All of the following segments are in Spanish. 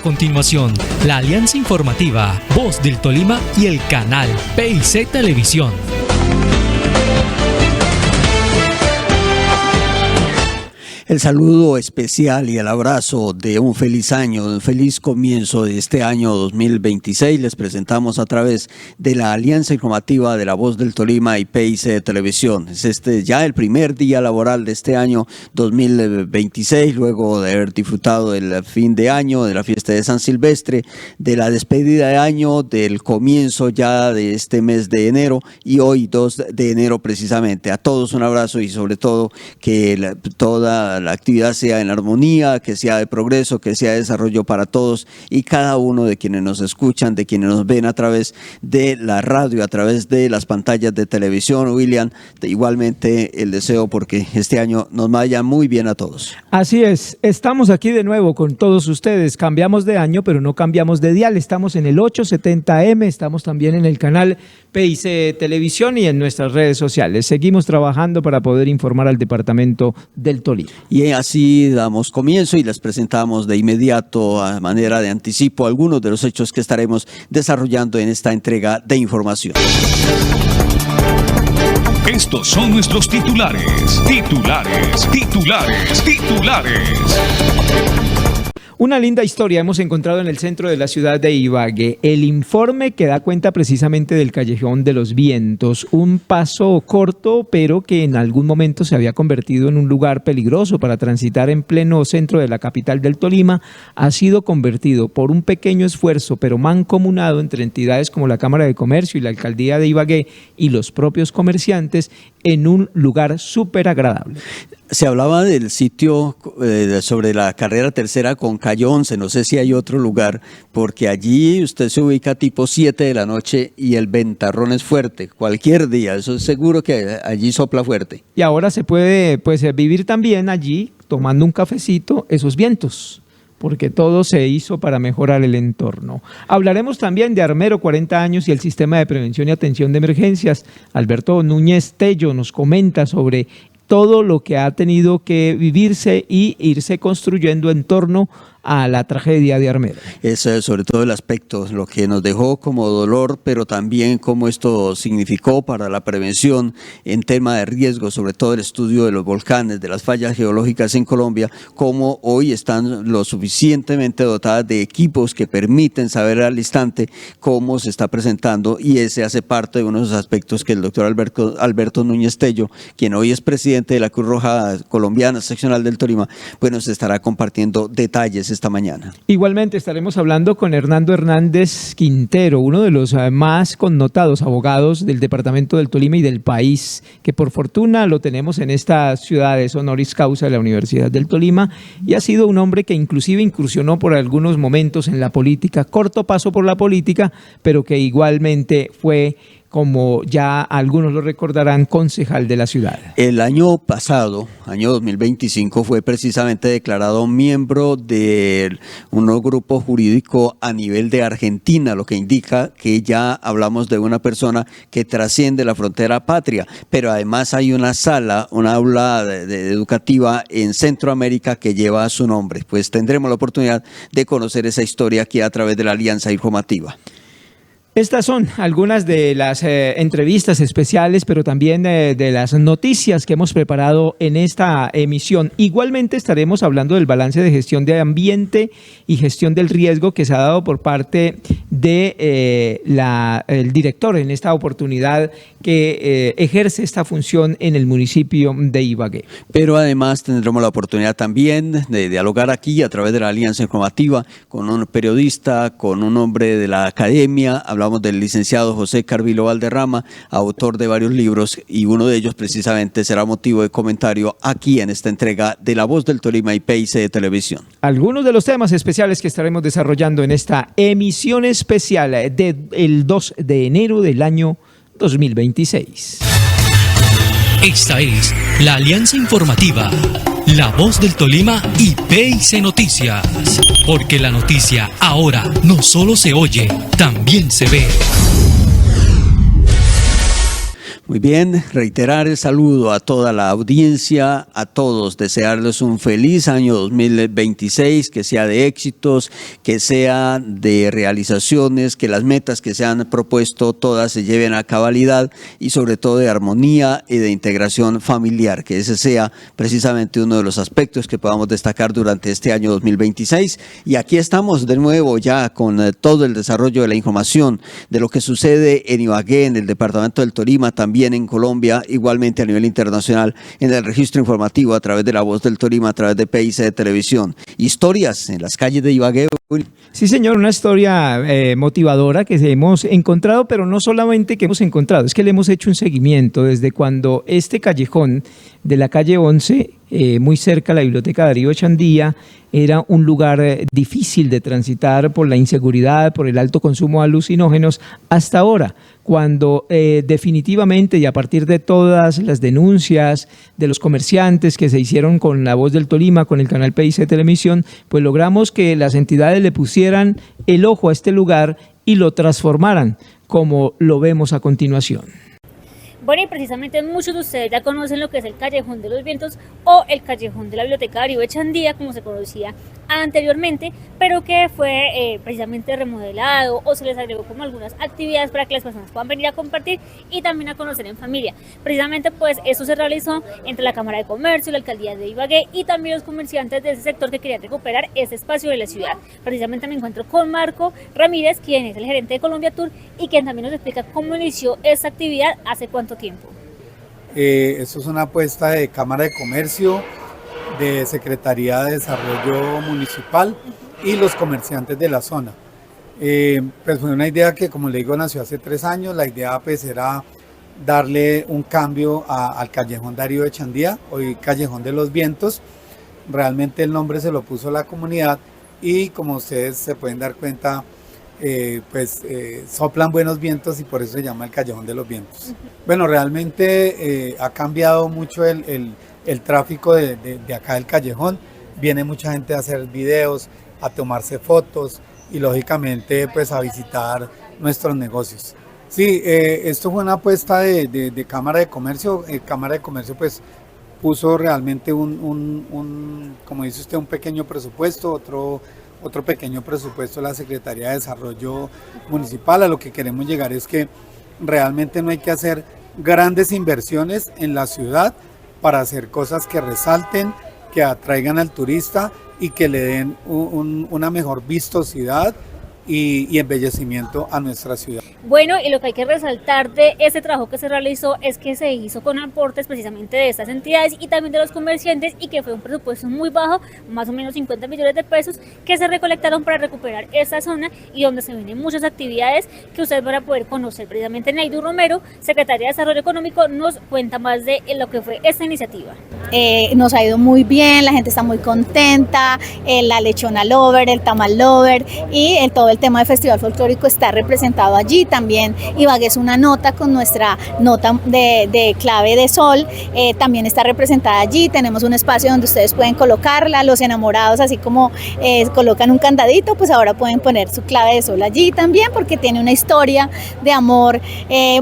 continuación, la alianza informativa Voz del Tolima y el canal PIC Televisión. El saludo especial y el abrazo de un feliz año, un feliz comienzo de este año 2026. Les presentamos a través de la Alianza Informativa de la Voz del Tolima y PIC Televisión. Es ya el primer día laboral de este año 2026, luego de haber disfrutado del fin de año, de la fiesta de San Silvestre, de la despedida de año, del comienzo ya de este mes de enero y hoy 2 de enero precisamente. A todos un abrazo y sobre todo que toda la actividad sea en armonía, que sea de progreso, que sea de desarrollo para todos y cada uno de quienes nos escuchan, de quienes nos ven a través de la radio, a través de las pantallas de televisión. William, igualmente el deseo porque este año nos vaya muy bien a todos. Así es, estamos aquí de nuevo con todos ustedes. Cambiamos de año, pero no cambiamos de dial. Estamos en el 870M, estamos también en el canal PIC Televisión y en nuestras redes sociales. Seguimos trabajando para poder informar al departamento del Tolima. Y así damos comienzo y les presentamos de inmediato, a manera de anticipo, algunos de los hechos que estaremos desarrollando en esta entrega de información. Estos son nuestros titulares. Una linda historia hemos encontrado en el centro de la ciudad de Ibagué. El informe que da cuenta precisamente del Callejón de los Vientos, un paso corto, pero que en algún momento se había convertido en un lugar peligroso para transitar en pleno centro de la capital del Tolima, ha sido convertido por un pequeño esfuerzo, pero mancomunado entre entidades como la Cámara de Comercio y la Alcaldía de Ibagué y los propios comerciantes, en un lugar súper agradable. Se hablaba del sitio sobre la carrera tercera con calle 11, no sé si hay otro lugar, porque allí usted se ubica tipo 7 de la noche y el ventarrón es fuerte, cualquier día, eso es seguro que allí sopla fuerte. Y ahora se puede vivir también allí, tomando un cafecito, esos vientos, porque todo se hizo para mejorar el entorno. Hablaremos también de Armero, 40 años y el sistema de prevención y atención de emergencias. Alberto Núñez Tello nos comenta sobre todo lo que ha tenido que vivirse y irse construyendo en torno a la tragedia de Armero. Eso es sobre todo el aspecto, lo que nos dejó como dolor, pero también cómo esto significó para la prevención en tema de riesgo, sobre todo el estudio de los volcanes, de las fallas geológicas en Colombia, cómo hoy están lo suficientemente dotadas de equipos que permiten saber al instante cómo se está presentando, y ese hace parte de uno de los aspectos que el doctor Alberto Núñez Tello, quien hoy es presidente de la Cruz Roja Colombiana Seccional del Tolima, pues nos estará compartiendo detalles esta mañana. Igualmente estaremos hablando con Hernando Hernández Quintero, uno de los más connotados abogados del departamento del Tolima y del país, que por fortuna lo tenemos en esta ciudad, es honoris causa de la Universidad del Tolima, y ha sido un hombre que inclusive incursionó por algunos momentos en la política, corto paso por la política, pero que igualmente fue, como ya algunos lo recordarán, concejal de la ciudad. El año pasado, año 2025, fue precisamente declarado miembro de un grupo jurídico a nivel de Argentina, lo que indica que ya hablamos de una persona que trasciende la frontera patria, pero además hay una sala, una aula educativa en Centroamérica que lleva su nombre. Pues tendremos la oportunidad de conocer esa historia aquí a través de la Alianza Informativa. Estas son algunas de las entrevistas especiales, pero también de las noticias que hemos preparado en esta emisión. Igualmente estaremos hablando del balance de gestión de ambiente y gestión del riesgo que se ha dado por parte de el director en esta oportunidad que ejerce esta función en el municipio de Ibagué. Pero además tendremos la oportunidad también de dialogar aquí a través de la Alianza Informativa con un periodista, con un hombre de la academia. Hablamos del licenciado José Carvillo Valderrama, autor de varios libros, y uno de ellos precisamente será motivo de comentario aquí en esta entrega de La Voz del Tolima y PIC de Televisión. Algunos de los temas especiales que estaremos desarrollando en esta emisión especial del 2 de enero del año 2026. Esta es la Alianza Informativa, La Voz del Tolima y PIC Noticias. Porque la noticia ahora no solo se oye, también se ve. Muy bien, reiterar el saludo a toda la audiencia, a todos, desearles un feliz año 2026, que sea de éxitos, que sea de realizaciones, que las metas que se han propuesto todas se lleven a cabalidad y sobre todo de armonía y de integración familiar, que ese sea precisamente uno de los aspectos que podamos destacar durante este año 2026. Y aquí estamos de nuevo ya con todo el desarrollo de la información de lo que sucede en Ibagué, en el departamento del Tolima, también en Colombia, igualmente a nivel internacional, en el registro informativo a través de La Voz del Tolima, a través de PIC de Televisión. Historias en las calles de Ibagué. Sí, señor, una historia motivadora que hemos encontrado, pero no solamente que hemos encontrado, es que le hemos hecho un seguimiento desde cuando este callejón de la calle 11, muy cerca a la Biblioteca Darío Echandía, era un lugar difícil de transitar por la inseguridad, por el alto consumo de alucinógenos, hasta ahora, cuando definitivamente y a partir de todas las denuncias de los comerciantes que se hicieron con La Voz del Tolima, con el canal PIC de Televisión, pues logramos que las entidades le pusieran el ojo a este lugar y lo transformaran, como lo vemos a continuación. Bueno, y precisamente muchos de ustedes ya conocen lo que es el Callejón de los Vientos o el Callejón de la Biblioteca Darío Echandía, como se conocía anteriormente, pero que fue precisamente remodelado o se les agregó como algunas actividades para que las personas puedan venir a compartir y también a conocer en familia. Precisamente pues eso se realizó entre la Cámara de Comercio, la Alcaldía de Ibagué y también los comerciantes de ese sector que querían recuperar ese espacio de la ciudad. Precisamente me encuentro con Marco Ramírez, quien es el gerente de Colombia Tour y quien también nos explica cómo inició esta actividad, hace cuánto tiempo. Esto es una apuesta de Cámara de Comercio, de Secretaría de Desarrollo Municipal y los comerciantes de la zona. Pues fue una idea que, como le digo, nació hace 3 años. La idea pues era darle un cambio al Callejón Darío Echandía, hoy Callejón de los Vientos. Realmente el nombre se lo puso la comunidad y, como ustedes se pueden dar cuenta, soplan buenos vientos y por eso se llama el Callejón de los Vientos. Bueno, realmente ha cambiado mucho el tráfico de acá del callejón. Viene mucha gente a hacer videos, a tomarse fotos y lógicamente pues a visitar nuestros negocios. Sí, esto fue una apuesta de Cámara de Comercio. Cámara de Comercio pues puso realmente como dice usted, un pequeño presupuesto, otro pequeño presupuesto de la Secretaría de Desarrollo Municipal. A lo que queremos llegar es que realmente no hay que hacer grandes inversiones en la ciudad para hacer cosas que resalten, que atraigan al turista y que le den una mejor vistosidad y embellecimiento a nuestra ciudad. Bueno, y lo que hay que resaltar de este trabajo que se realizó es que se hizo con aportes precisamente de estas entidades y también de los comerciantes y que fue un presupuesto muy bajo, más o menos 50 millones de pesos, que se recolectaron para recuperar esta zona y donde se vienen muchas actividades que ustedes van a poder conocer. Precisamente Naidu Romero, Secretaria de Desarrollo Económico, nos cuenta más de lo que fue esta iniciativa. Nos ha ido muy bien, la gente está muy contenta, la lechona lover, el tamal lover y todo el tema de festival folclórico está representado allí. También Ibagué es una nota con nuestra nota de clave de sol, también está representada allí. Tenemos un espacio donde ustedes pueden colocarla, los enamorados así como colocan un candadito, pues ahora pueden poner su clave de sol allí también, porque tiene una historia de amor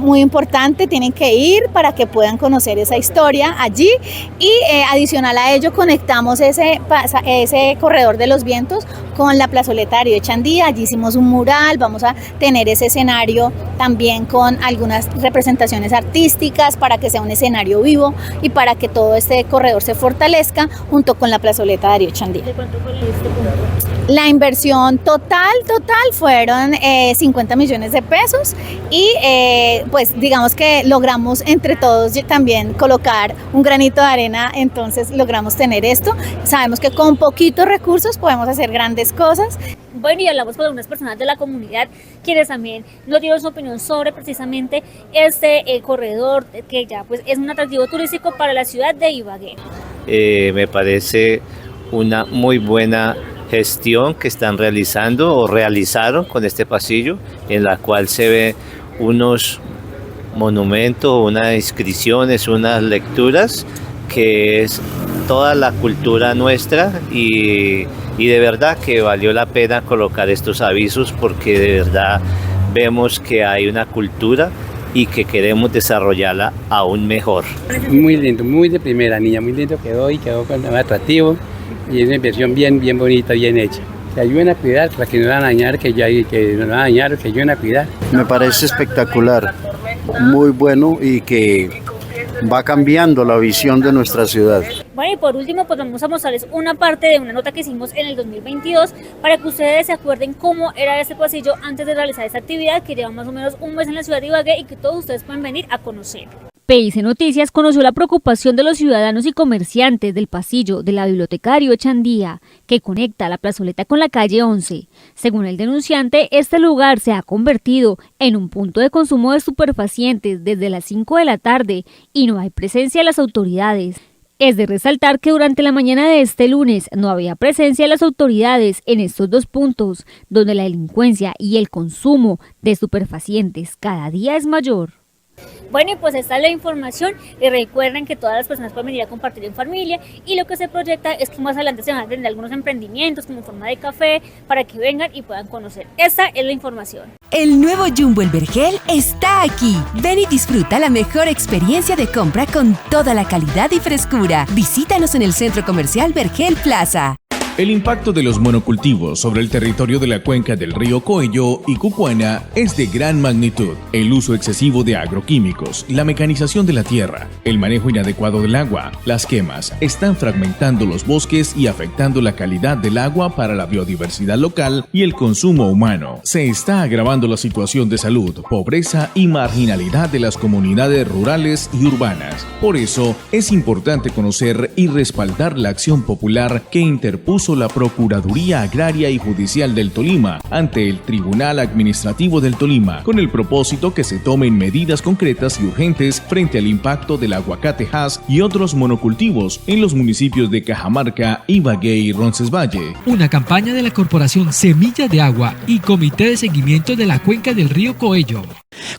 muy importante. Tienen que ir para que puedan conocer esa historia allí y adicional a ello conectamos ese corredor de los vientos con la plazoleta Darío Echandía. Allí hicimos un mural, vamos a tener ese escenario también con algunas representaciones artísticas para que sea un escenario vivo y para que todo este corredor se fortalezca junto con la plazoleta Darío Echandía. ¿De cuánto fue este punto? La inversión total fueron 50 millones de pesos y pues digamos que logramos entre todos también colocar un granito de arena, entonces logramos tener esto. Sabemos que con poquitos recursos podemos hacer grandes cosas. Bueno, y hablamos con algunas personas de la comunidad quienes también nos dieron su opinión sobre precisamente este corredor que ya pues es un atractivo turístico para la ciudad de Ibagué. Me parece una muy buena gestión que están realizando o realizaron con este pasillo, en la cual se ve unos monumentos, unas inscripciones, unas lecturas, que es toda la cultura nuestra y de verdad que valió la pena colocar estos avisos porque de verdad vemos que hay una cultura y que queremos desarrollarla aún mejor. Muy lindo, muy de primera, niña, muy lindo quedó y quedó con atractivo y es una inversión bien bonita, bien hecha. Que ayuden a cuidar para que no van a dañar, que no van a dañar, que ayuden a cuidar. Me parece espectacular, muy bueno y que va cambiando la visión de nuestra ciudad. Bueno, y por último, pues vamos a mostrarles una parte de una nota que hicimos en el 2022 para que ustedes se acuerden cómo era ese pasillo antes de realizar esta actividad que lleva más o menos un mes en la ciudad de Ibagué y que todos ustedes pueden venir a conocer. PIC Noticias conoció la preocupación de los ciudadanos y comerciantes del pasillo de la Bibliotecario Echandía, que conecta la plazoleta con la calle 11. Según el denunciante, este lugar se ha convertido en un punto de consumo de estupefacientes desde las 5 de la tarde y no hay presencia de las autoridades. Es de resaltar que durante la mañana de este lunes no había presencia de las autoridades en estos dos puntos, donde la delincuencia y el consumo de estupefacientes cada día es mayor. Bueno, y pues esta es la información y recuerden que todas las personas pueden venir a compartir en familia y lo que se proyecta es que más adelante se van a tener algunos emprendimientos como en forma de café para que vengan y puedan conocer. Esta es la información. El nuevo Jumbo El Vergel está aquí. Ven y disfruta la mejor experiencia de compra con toda la calidad y frescura. Visítanos en el Centro Comercial Vergel Plaza. El impacto de los monocultivos sobre el territorio de la cuenca del río Coello y Cucuana es de gran magnitud. El uso excesivo de agroquímicos, la mecanización de la tierra, el manejo inadecuado del agua, las quemas, están fragmentando los bosques y afectando la calidad del agua para la biodiversidad local y el consumo humano. Se está agravando la situación de salud, pobreza y marginalidad de las comunidades rurales y urbanas. Por eso, es importante conocer y respaldar la acción popular que interpuso la Procuraduría Agraria y Judicial del Tolima ante el Tribunal Administrativo del Tolima, con el propósito que se tomen medidas concretas y urgentes frente al impacto del aguacatejas y otros monocultivos en los municipios de Cajamarca, Ibagué y Roncesvalles. Una campaña de la Corporación Semilla de Agua y Comité de Seguimiento de la Cuenca del Río Coello.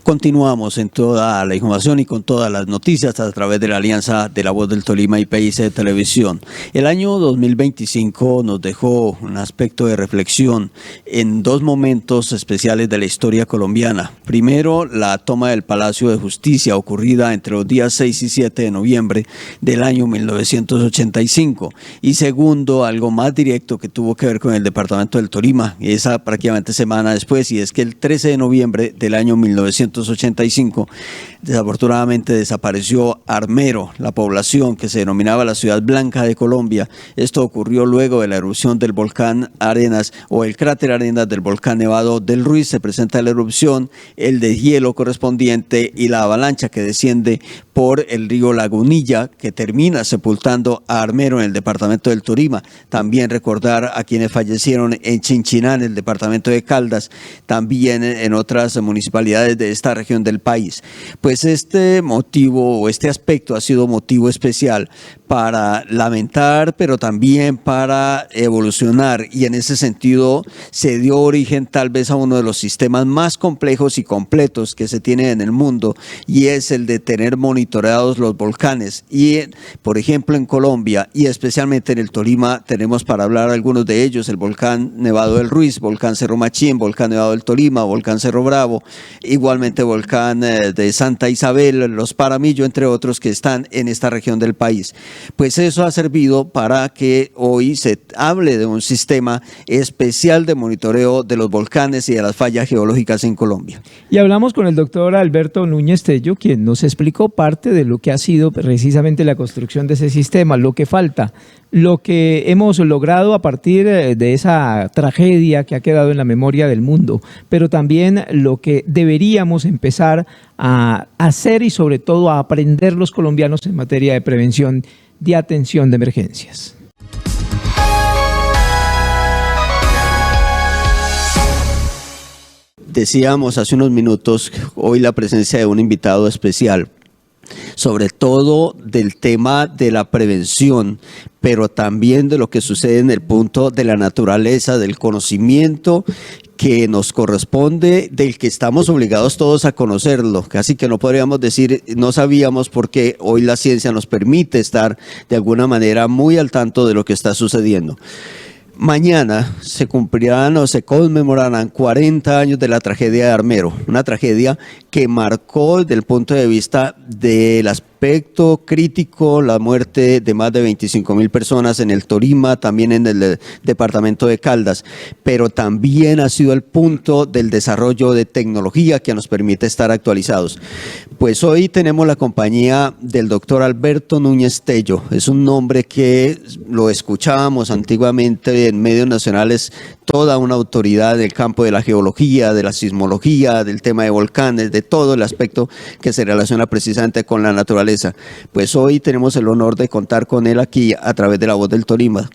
Continuamos en toda la información y con todas las noticias a través de la alianza de La Voz del Tolima y PIC Televisión. El año 2025 nos dejó un aspecto de reflexión en dos momentos especiales de la historia colombiana. Primero, la toma del Palacio de Justicia ocurrida entre los días 6 y 7 de noviembre del año 1985. Y segundo, algo más directo que tuvo que ver con el departamento del Tolima, esa prácticamente semana después, y es que el 13 de noviembre del año 1985 desafortunadamente desapareció Armero, la población que se denominaba la Ciudad Blanca de Colombia. Esto ocurrió luego de la erupción del volcán Arenas o el cráter Arenas del volcán Nevado del Ruiz. Se presenta la erupción, el deshielo correspondiente y la avalancha que desciende por el río Lagunilla, que termina sepultando a Armero en el departamento del Tolima. También recordar a quienes fallecieron en Chinchiná, en el departamento de Caldas, también en otras municipalidades de esta región del país. Pues este motivo o este aspecto ha sido motivo especial para lamentar, pero también para evolucionar, y en ese sentido se dio origen tal vez a uno de los sistemas más complejos y completos que se tiene en el mundo, y es el de tener monitoreados los volcanes. Y por ejemplo en Colombia y especialmente en el Tolima tenemos para hablar algunos de ellos: el volcán Nevado del Ruiz, volcán Cerro Machín, volcán Nevado del Tolima, volcán Cerro Bravo, igualmente volcán de Santa Isabel, los Paramillo, entre otros que están en esta región del país. Pues eso ha servido para que hoy se hable de un sistema especial de monitoreo de los volcanes y de las fallas geológicas en Colombia. Y hablamos con el doctor Alberto Núñez Tello, quien nos explicó parte de lo que ha sido precisamente la construcción de ese sistema, lo que falta, lo que hemos logrado a partir de esa tragedia que ha quedado en la memoria del mundo, pero también lo que deberíamos empezar a hacer y sobre todo a aprender los colombianos en materia de prevención, de atención de emergencias. Decíamos hace unos minutos hoy la presencia de un invitado especial, sobre todo del tema de la prevención, pero también de lo que sucede en el punto de la naturaleza, del conocimiento que nos corresponde, del que estamos obligados todos a conocerlo. Casi que no podríamos decir no sabíamos, porque hoy la ciencia nos permite estar de alguna manera muy al tanto de lo que está sucediendo. Mañana se cumplirán o se conmemorarán 40 años de la tragedia de Armero, una tragedia que marcó desde el punto de vista del aspecto crítico la muerte de más de 25.000 personas en el Tolima, también en el departamento de Caldas, pero también ha sido el punto del desarrollo de tecnología que nos permite estar actualizados. Pues hoy tenemos la compañía del doctor Alberto Núñez Tello. Es un nombre que lo escuchábamos antiguamente en medios nacionales, toda una autoridad del campo de la geología, de la sismología, del tema de volcanes, de todo el aspecto que se relaciona precisamente con la naturaleza. Pues hoy tenemos el honor de contar con él aquí a través de La Voz del Tolima,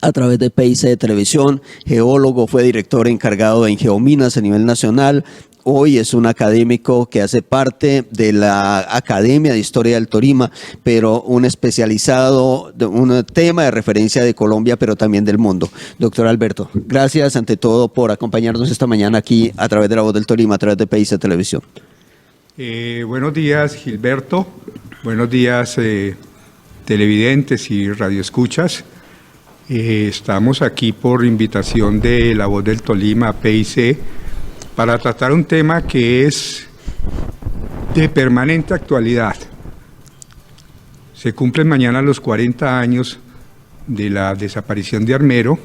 a través de PIC de Televisión, geólogo, fue director encargado en Geominas a nivel nacional. Hoy es un académico que hace parte de la Academia de Historia del Tolima, pero un especializado, un tema de referencia de Colombia, pero también del mundo. Doctor Alberto, gracias ante todo por acompañarnos esta mañana aquí a través de La Voz del Tolima, a través de PIC de Televisión. Buenos días, Gilberto. Buenos días, televidentes y radioescuchas. Estamos aquí por invitación de La Voz del Tolima, PIC, para tratar un tema que es de permanente actualidad. Se cumplen mañana los 40 años de la desaparición de Armero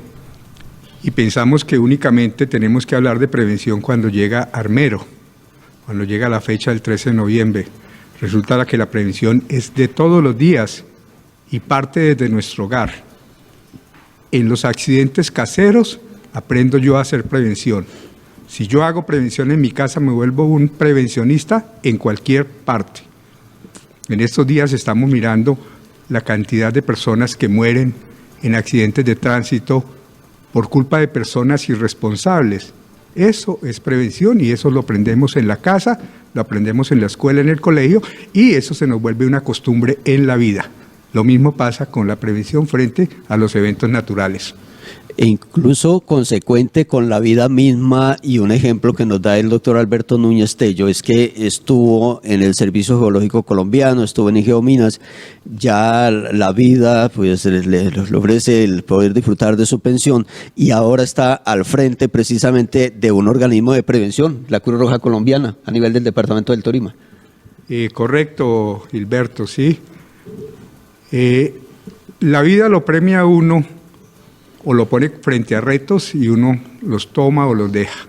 y pensamos que únicamente tenemos que hablar de prevención cuando llega Armero, cuando llega la fecha del 13 de noviembre. Resulta que la prevención es de todos los días y parte desde nuestro hogar. En los accidentes caseros aprendo yo a hacer prevención. Si yo hago prevención en mi casa, me vuelvo un prevencionista en cualquier parte. En estos días estamos mirando la cantidad de personas que mueren en accidentes de tránsito por culpa de personas irresponsables. Eso es prevención y eso lo aprendemos en la casa, lo aprendemos en la escuela, en el colegio, y eso se nos vuelve una costumbre en la vida. Lo mismo pasa con la prevención frente a los eventos naturales. E incluso consecuente con la vida misma, y un ejemplo que nos da el doctor Alberto Núñez Tello es que estuvo en el Servicio Geológico Colombiano, estuvo en Geominas, ya la vida pues le ofrece el poder disfrutar de su pensión y ahora está al frente precisamente de un organismo de prevención, la Cruz Roja Colombiana, a nivel del departamento del Tolima. Correcto, Gilberto, sí. La vida lo premia a uno o lo pone frente a retos y uno los toma o los deja.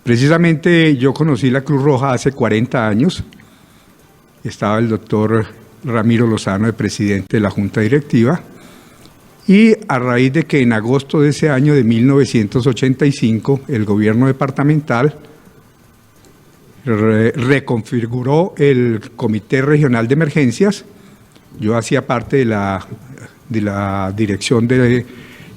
Precisamente yo conocí la Cruz Roja hace 40 años. Estaba el doctor Ramiro Lozano de presidente de la Junta Directiva y a raíz de que en agosto de ese año de 1985 el gobierno departamental reconfiguró el Comité Regional de Emergencias. Yo hacía parte de la dirección de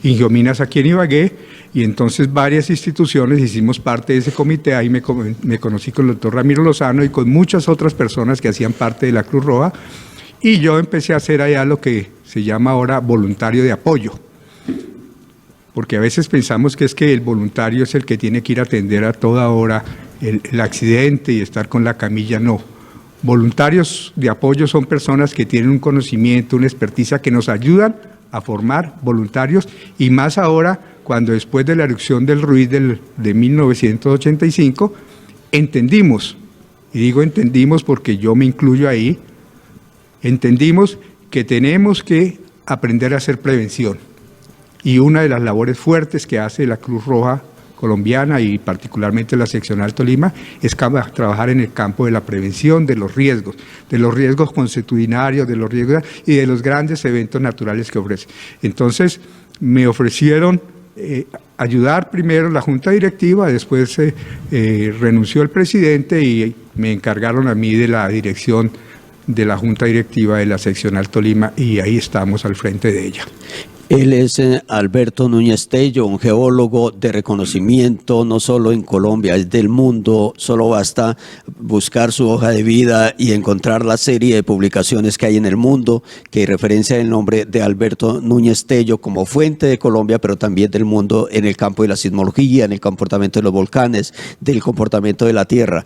Geominas aquí en Ibagué y entonces varias instituciones hicimos parte de ese comité. Ahí me conocí con el doctor Ramiro Lozano y con muchas otras personas que hacían parte de la Cruz Roja y yo empecé a hacer allá lo que se llama ahora voluntario de apoyo, porque a veces pensamos que es que el voluntario es el que tiene que ir a atender a toda hora el accidente y estar con la camilla. No. Voluntarios de apoyo son personas que tienen un conocimiento, una experticia que nos ayudan a formar voluntarios y más ahora cuando después de la erupción del Ruiz de 1985 entendimos, y digo entendimos porque yo me incluyo ahí, entendimos que tenemos que aprender a hacer prevención y una de las labores fuertes que hace la Cruz Roja Colombiana y particularmente la seccional Tolima es trabajar en el campo de la prevención de los riesgos consuetudinarios, de los riesgos y de los grandes eventos naturales que ofrece. Entonces me ofrecieron ayudar primero la Junta Directiva, después renunció el presidente y me encargaron a mí de la dirección de la Junta Directiva de la seccional Tolima y ahí estamos al frente de ella. Él es Alberto Núñez Tello, un geólogo de reconocimiento no solo en Colombia, es del mundo. Solo basta buscar su hoja de vida y encontrar la serie de publicaciones que hay en el mundo que referencia el nombre de Alberto Núñez Tello como fuente de Colombia, pero también del mundo en el campo de la sismología, en el comportamiento de los volcanes, del comportamiento de la Tierra.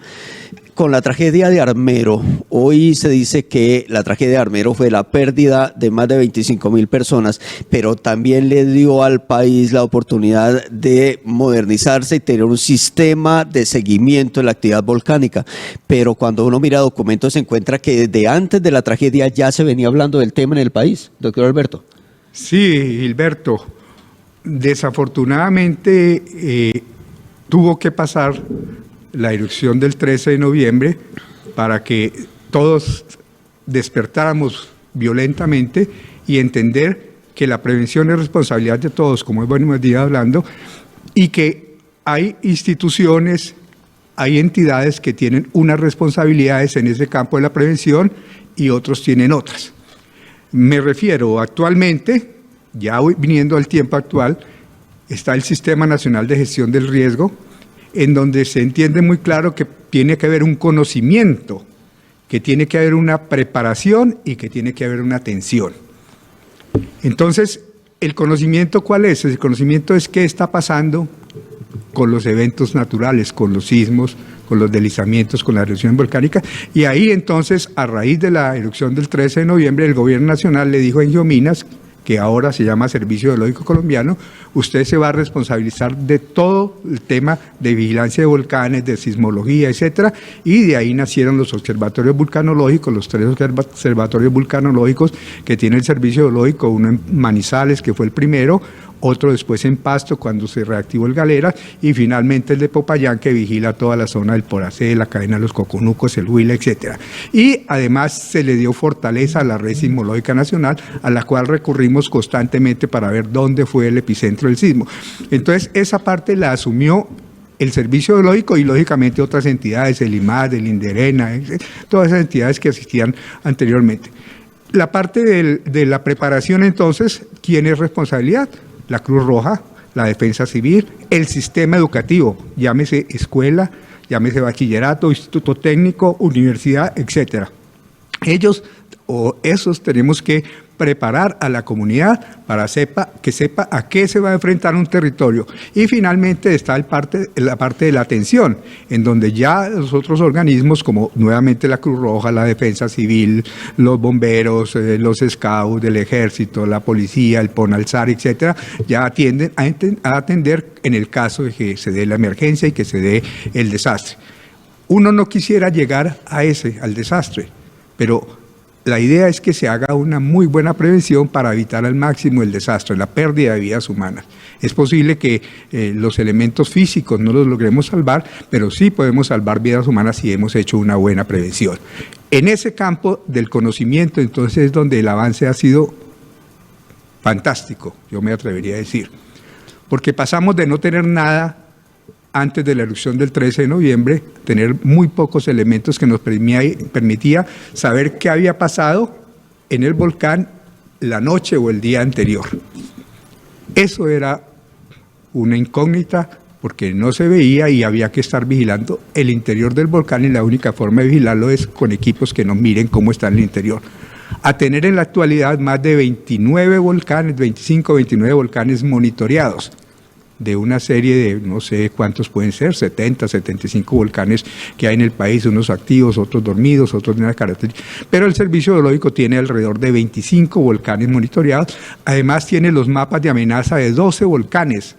con la tragedia de Armero. Hoy se dice que la tragedia de Armero fue la pérdida de más de 25.000 personas, pero también le dio al país la oportunidad de modernizarse y tener un sistema de seguimiento de la actividad volcánica. Pero cuando uno mira documentos se encuentra que desde antes de la tragedia ya se venía hablando del tema en el país. Doctor Alberto. Sí, Gilberto. Desafortunadamente tuvo que pasar la erupción del 13 de noviembre para que todos despertáramos violentamente y entender que la prevención es responsabilidad de todos, como hemos venido hablando, y que hay instituciones, hay entidades que tienen unas responsabilidades en ese campo de la prevención y otros tienen otras. Me refiero actualmente, ya viniendo al tiempo actual, está el Sistema Nacional de Gestión del Riesgo, en donde se entiende muy claro que tiene que haber un conocimiento, que tiene que haber una preparación y que tiene que haber una atención. Entonces, ¿el conocimiento cuál es? El conocimiento es qué está pasando con los eventos naturales, con los sismos, con los deslizamientos, con la erupción volcánica, y ahí entonces, a raíz de la erupción del 13 de noviembre, el gobierno nacional le dijo a Ingiominas, que ahora se llama Servicio Geológico Colombiano, usted se va a responsabilizar de todo el tema de vigilancia de volcanes, de sismología, etcétera, y de ahí nacieron los observatorios vulcanológicos, los 3 observatorios vulcanológicos que tiene el Servicio Geológico, uno en Manizales, que fue el primero, otro después en Pasto, cuando se reactivó el Galera, y finalmente el de Popayán, que vigila toda la zona del Poracé, la cadena de los Coconucos, el Huila, etcétera. Y además se le dio fortaleza a la Red Sismológica Nacional, a la cual recurrimos constantemente para ver dónde fue el epicentro del sismo. Entonces, esa parte la asumió el Servicio Geológico y, lógicamente, otras entidades, el IMAD, el INDERENA, todas esas entidades que asistían anteriormente. La parte de la preparación, entonces, ¿quién es responsabilidad? La Cruz Roja, la Defensa Civil, el sistema educativo, llámese escuela, llámese bachillerato, instituto técnico, universidad, etcétera. Ellos o esos tenemos que preparar a la comunidad para que sepa a qué se va a enfrentar un territorio. Y finalmente está la parte de la atención, en donde ya los otros organismos, como nuevamente la Cruz Roja, la Defensa Civil, los bomberos, los scouts del ejército, la policía, el PONALSAR, etcétera, ya atienden a atender en el caso de que se dé la emergencia y que se dé el desastre. Uno no quisiera llegar al desastre, pero la idea es que se haga una muy buena prevención para evitar al máximo el desastre, la pérdida de vidas humanas. Es posible que los elementos físicos no los logremos salvar, pero sí podemos salvar vidas humanas si hemos hecho una buena prevención. En ese campo del conocimiento, entonces, es donde el avance ha sido fantástico, yo me atrevería a decir, porque pasamos de no tener nada antes de la erupción del 13 de noviembre, tener muy pocos elementos que nos permitía saber qué había pasado en el volcán la noche o el día anterior. Eso era una incógnita porque no se veía y había que estar vigilando el interior del volcán, y la única forma de vigilarlo es con equipos que nos miren cómo está en el interior. A tener en la actualidad más de 29 volcanes, 25, 29 volcanes monitoreados, de una serie de, no sé cuántos pueden ser, 70, 75 volcanes que hay en el país, unos activos, otros dormidos, otros de una característica. Pero el Servicio Geológico tiene alrededor de 25 volcanes monitoreados, además tiene los mapas de amenaza de 12 volcanes.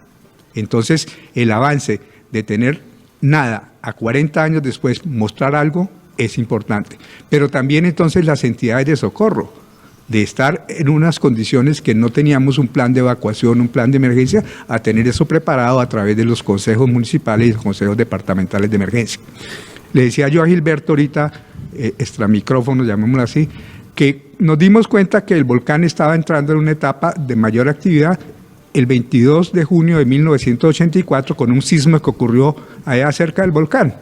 Entonces, el avance de tener nada a 40 años después, mostrar algo, es importante. Pero también entonces las entidades de socorro, de estar en unas condiciones que no teníamos un plan de evacuación, un plan de emergencia, a tener eso preparado a través de los consejos municipales y los consejos departamentales de emergencia. Le decía yo a Gilberto ahorita, extramicrófono, llamémoslo así, que nos dimos cuenta que el volcán estaba entrando en una etapa de mayor actividad el 22 de junio de 1984 con un sismo que ocurrió allá cerca del volcán.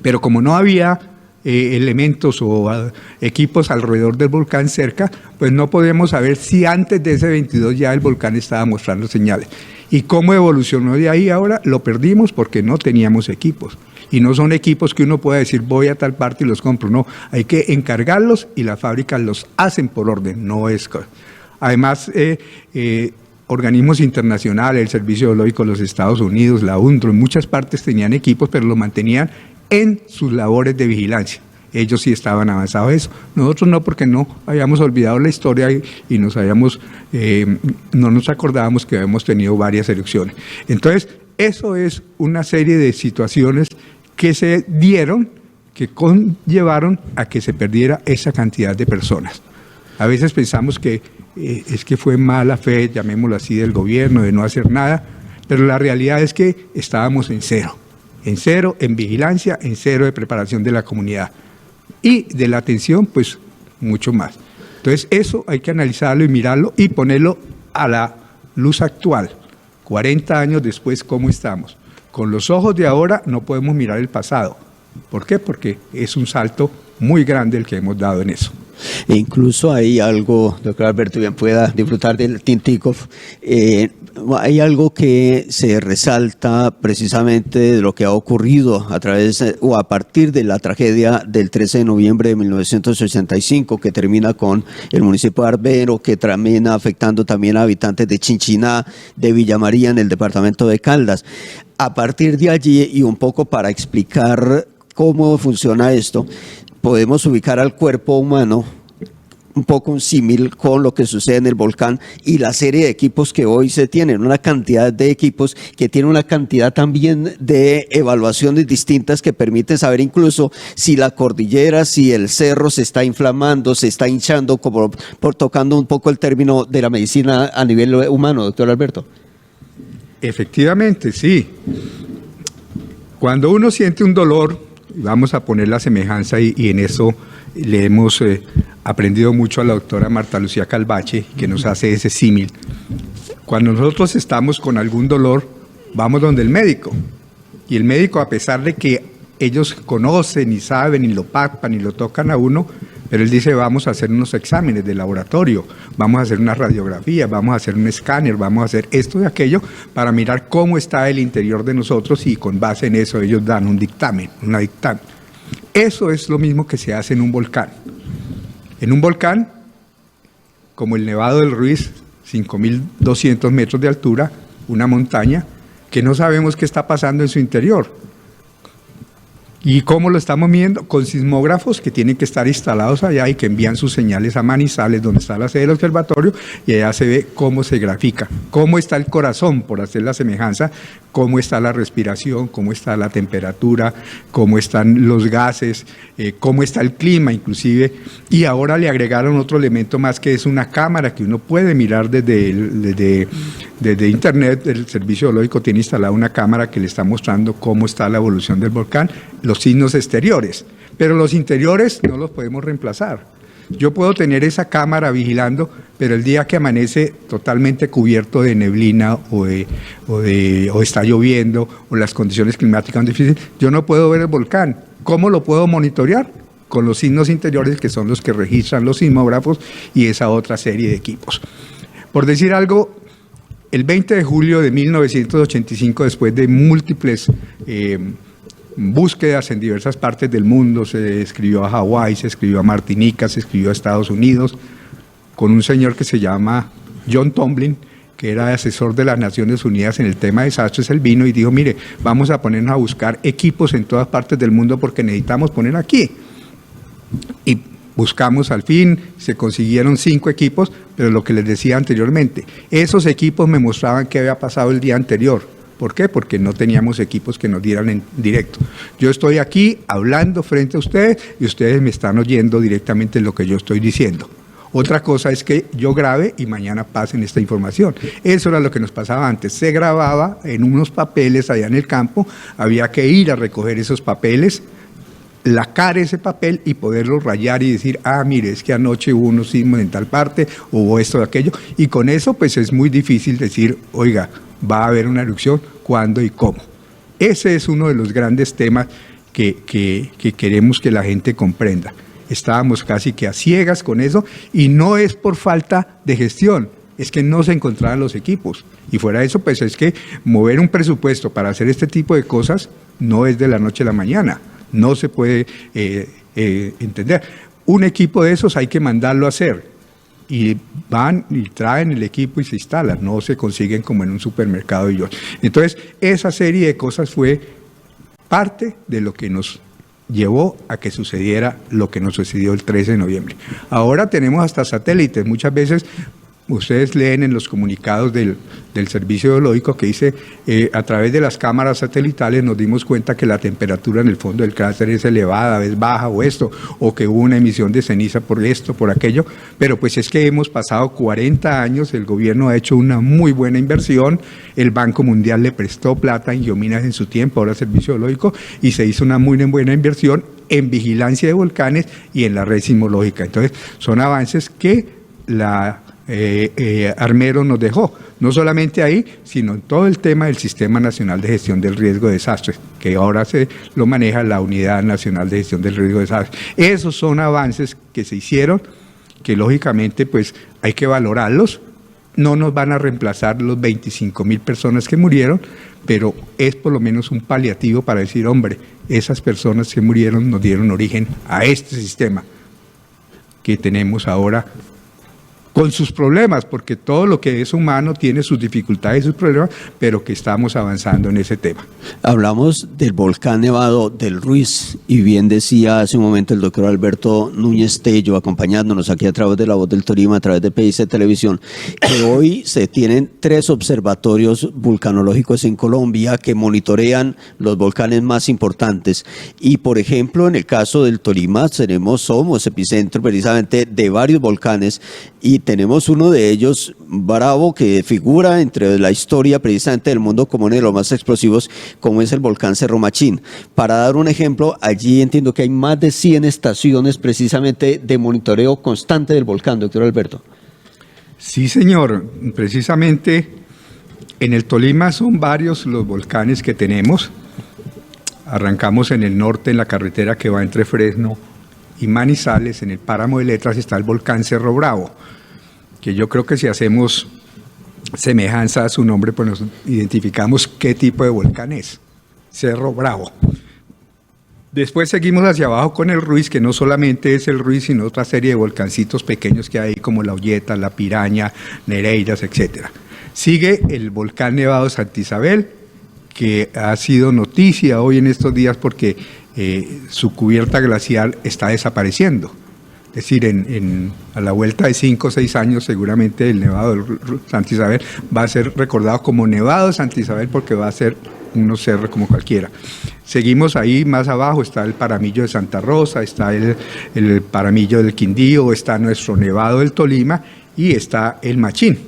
Pero como no había elementos o equipos alrededor del volcán cerca, pues no podemos saber si antes de ese 22 ya el volcán estaba mostrando señales. ¿Y cómo evolucionó de ahí ahora? Lo perdimos porque no teníamos equipos. Y no son equipos que uno pueda decir voy a tal parte y los compro. No, hay que encargarlos y las fábricas los hacen por orden. No es. Además, organismos internacionales, el Servicio Geológico de los Estados Unidos, la UNDRO, en muchas partes tenían equipos, pero lo mantenían en sus labores de vigilancia. Ellos sí estaban avanzados en eso. Nosotros no, porque no habíamos olvidado la historia y no nos acordábamos que habíamos tenido varias elecciones. Entonces, eso es una serie de situaciones que se dieron, que conllevaron a que se perdiera esa cantidad de personas. A veces pensamos que es que fue mala fe, llamémoslo así, del gobierno, de no hacer nada, pero la realidad es que estábamos en cero en vigilancia, en cero de preparación de la comunidad. Y de la atención, pues mucho más. Entonces eso hay que analizarlo y mirarlo y ponerlo a la luz actual. 40 años después, ¿cómo estamos? Con los ojos de ahora no podemos mirar el pasado. ¿Por qué? Porque es un salto muy grande el que hemos dado en eso. E incluso hay algo, doctor Alberto, bien pueda disfrutar del tintico, hay algo que se resalta precisamente de lo que ha ocurrido a través o a partir de la tragedia del 13 de noviembre de 1985, que termina con el municipio de Arvero, que termina afectando también a habitantes de Chinchiná, de Villa María, en el departamento de Caldas. A partir de allí, y un poco para explicar cómo funciona esto, podemos ubicar al cuerpo humano un poco un símil con lo que sucede en el volcán y la serie de equipos que hoy se tienen, una cantidad de equipos que tienen una cantidad también de evaluaciones distintas que permiten saber incluso si la cordillera, si el cerro se está inflamando, se está hinchando, como por tocando un poco el término de la medicina a nivel humano, doctor Alberto. Efectivamente, sí. Cuando uno siente un dolor, vamos a poner la semejanza y en eso le hemos aprendido mucho a la doctora Marta Lucía Calvache, que nos hace ese símil. Cuando nosotros estamos con algún dolor, vamos donde el médico. Y el médico, a pesar de que ellos conocen y saben y lo palpan y lo tocan a uno, pero él dice, vamos a hacer unos exámenes de laboratorio, vamos a hacer una radiografía, vamos a hacer un escáner, vamos a hacer esto y aquello para mirar cómo está el interior de nosotros y con base en eso ellos dan un dictamen, una dictamen. Eso es lo mismo que se hace en un volcán. En un volcán, como el Nevado del Ruiz, 5.200 metros de altura, una montaña, que no sabemos qué está pasando en su interior. ¿Y cómo lo estamos viendo? Con sismógrafos que tienen que estar instalados allá y que envían sus señales a Manizales, donde está la sede del observatorio, y allá se ve cómo se grafica, cómo está el corazón, por hacer la semejanza, cómo está la respiración, cómo está la temperatura, cómo están los gases, cómo está el clima inclusive. Y ahora le agregaron otro elemento más, que es una cámara que uno puede mirar desde internet. El Servicio Geológico tiene instalada una cámara que le está mostrando cómo está la evolución del volcán, los signos exteriores, pero los interiores no los podemos reemplazar. Yo puedo tener esa cámara vigilando, pero el día que amanece totalmente cubierto de neblina o está lloviendo o las condiciones climáticas son difíciles, yo no puedo ver el volcán. ¿Cómo lo puedo monitorear? Con los signos interiores, que son los que registran los sismógrafos y esa otra serie de equipos. Por decir algo, el 20 de julio de 1985, después de múltiples búsquedas en diversas partes del mundo, se escribió a Hawái, se escribió a Martinica, se escribió a Estados Unidos, con un señor que se llama John Tomlin, que era asesor de las Naciones Unidas en el tema de desastres. Él vino y dijo, mire, vamos a ponernos a buscar equipos en todas partes del mundo porque necesitamos poner aquí. Y buscamos, al fin, se consiguieron 5 equipos, pero lo que les decía anteriormente, esos equipos me mostraban qué había pasado el día anterior. ¿Por qué? Porque no teníamos equipos que nos dieran en directo. Yo estoy aquí hablando frente a ustedes y ustedes me están oyendo directamente lo que yo estoy diciendo. Otra cosa es que yo grabe y mañana pasen esta información. Eso era lo que nos pasaba antes. Se grababa en unos papeles allá en el campo, había que ir a recoger esos papeles, lacar ese papel y poderlo rayar y decir, mire, es que anoche hubo unos sismos en tal parte, hubo esto o aquello, y con eso pues es muy difícil decir, oiga, va a haber una erupción, cuándo y cómo. Ese es uno de los grandes temas que queremos que la gente comprenda. Estábamos casi que a ciegas con eso, y no es por falta de gestión, es que no se encontraban los equipos. Y fuera de eso, pues es que mover un presupuesto para hacer este tipo de cosas no es de la noche a la mañana. No se puede entender. Un equipo de esos hay que mandarlo a hacer. Y van y traen el equipo y se instalan. No se consiguen como en un supermercado. Entonces, esa serie de cosas fue parte de lo que nos llevó a que sucediera lo que nos sucedió el 13 de noviembre. Ahora tenemos hasta satélites. Muchas veces ustedes leen en los comunicados del Servicio Geológico que dice, a través de las cámaras satelitales nos dimos cuenta que la temperatura en el fondo del cráter es elevada, es baja o esto, o que hubo una emisión de ceniza por esto, por aquello, pero pues es que hemos pasado 40 años, el gobierno ha hecho una muy buena inversión, el Banco Mundial le prestó plata a Ingiominas en su tiempo, ahora Servicio Geológico, y se hizo una muy buena inversión en vigilancia de volcanes y en la red sismológica. Entonces, son avances que la Armero nos dejó, no solamente ahí, sino en todo el tema del Sistema Nacional de Gestión del Riesgo de Desastres, que ahora se lo maneja la Unidad Nacional de Gestión del Riesgo de Desastres. Esos son avances que se hicieron, que lógicamente pues hay que valorarlos. No nos van a reemplazar los 25.000 personas que murieron, pero es por lo menos un paliativo para decir, hombre, esas personas que murieron nos dieron origen a este sistema que tenemos ahora, con sus problemas, porque todo lo que es humano tiene sus dificultades y sus problemas, pero que estamos avanzando en ese tema. Hablamos del volcán nevado del Ruiz, y bien decía hace un momento el doctor Alberto Núñez Tello, acompañándonos aquí a través de La Voz del Tolima, a través de PIC Televisión, que hoy se tienen 3 observatorios vulcanológicos en Colombia que monitorean los volcanes más importantes. Y, por ejemplo, en el caso del Tolima, somos epicentro precisamente de varios volcanes, y tenemos uno de ellos, Bravo, que figura entre la historia precisamente del mundo como uno de los más explosivos, como es el volcán Cerro Machín. Para dar un ejemplo, allí entiendo que hay más de 100 estaciones precisamente de monitoreo constante del volcán, doctor Alberto. Sí, señor. Precisamente en el Tolima son varios los volcanes que tenemos. Arrancamos en el norte, en la carretera que va entre Fresno y Manizales, en el páramo de Letras, está el volcán Cerro Bravo, que yo creo que si hacemos semejanza a su nombre, pues nos identificamos qué tipo de volcán es, Cerro Bravo. Después seguimos hacia abajo con el Ruiz, que no solamente es el Ruiz, sino otra serie de volcancitos pequeños que hay, como la Olleta, la Piraña, Nereidas, etc. Sigue el volcán Nevado de Santa Isabel, que ha sido noticia hoy en estos días porque su cubierta glacial está desapareciendo. Es decir, a la vuelta de 5 o 6 años seguramente el Nevado de Santa Isabel va a ser recordado como Nevado de Santa Isabel, porque va a ser un cerro como cualquiera. Seguimos ahí más abajo, está el Paramillo de Santa Rosa, está el Paramillo del Quindío, está nuestro Nevado del Tolima y está el Machín.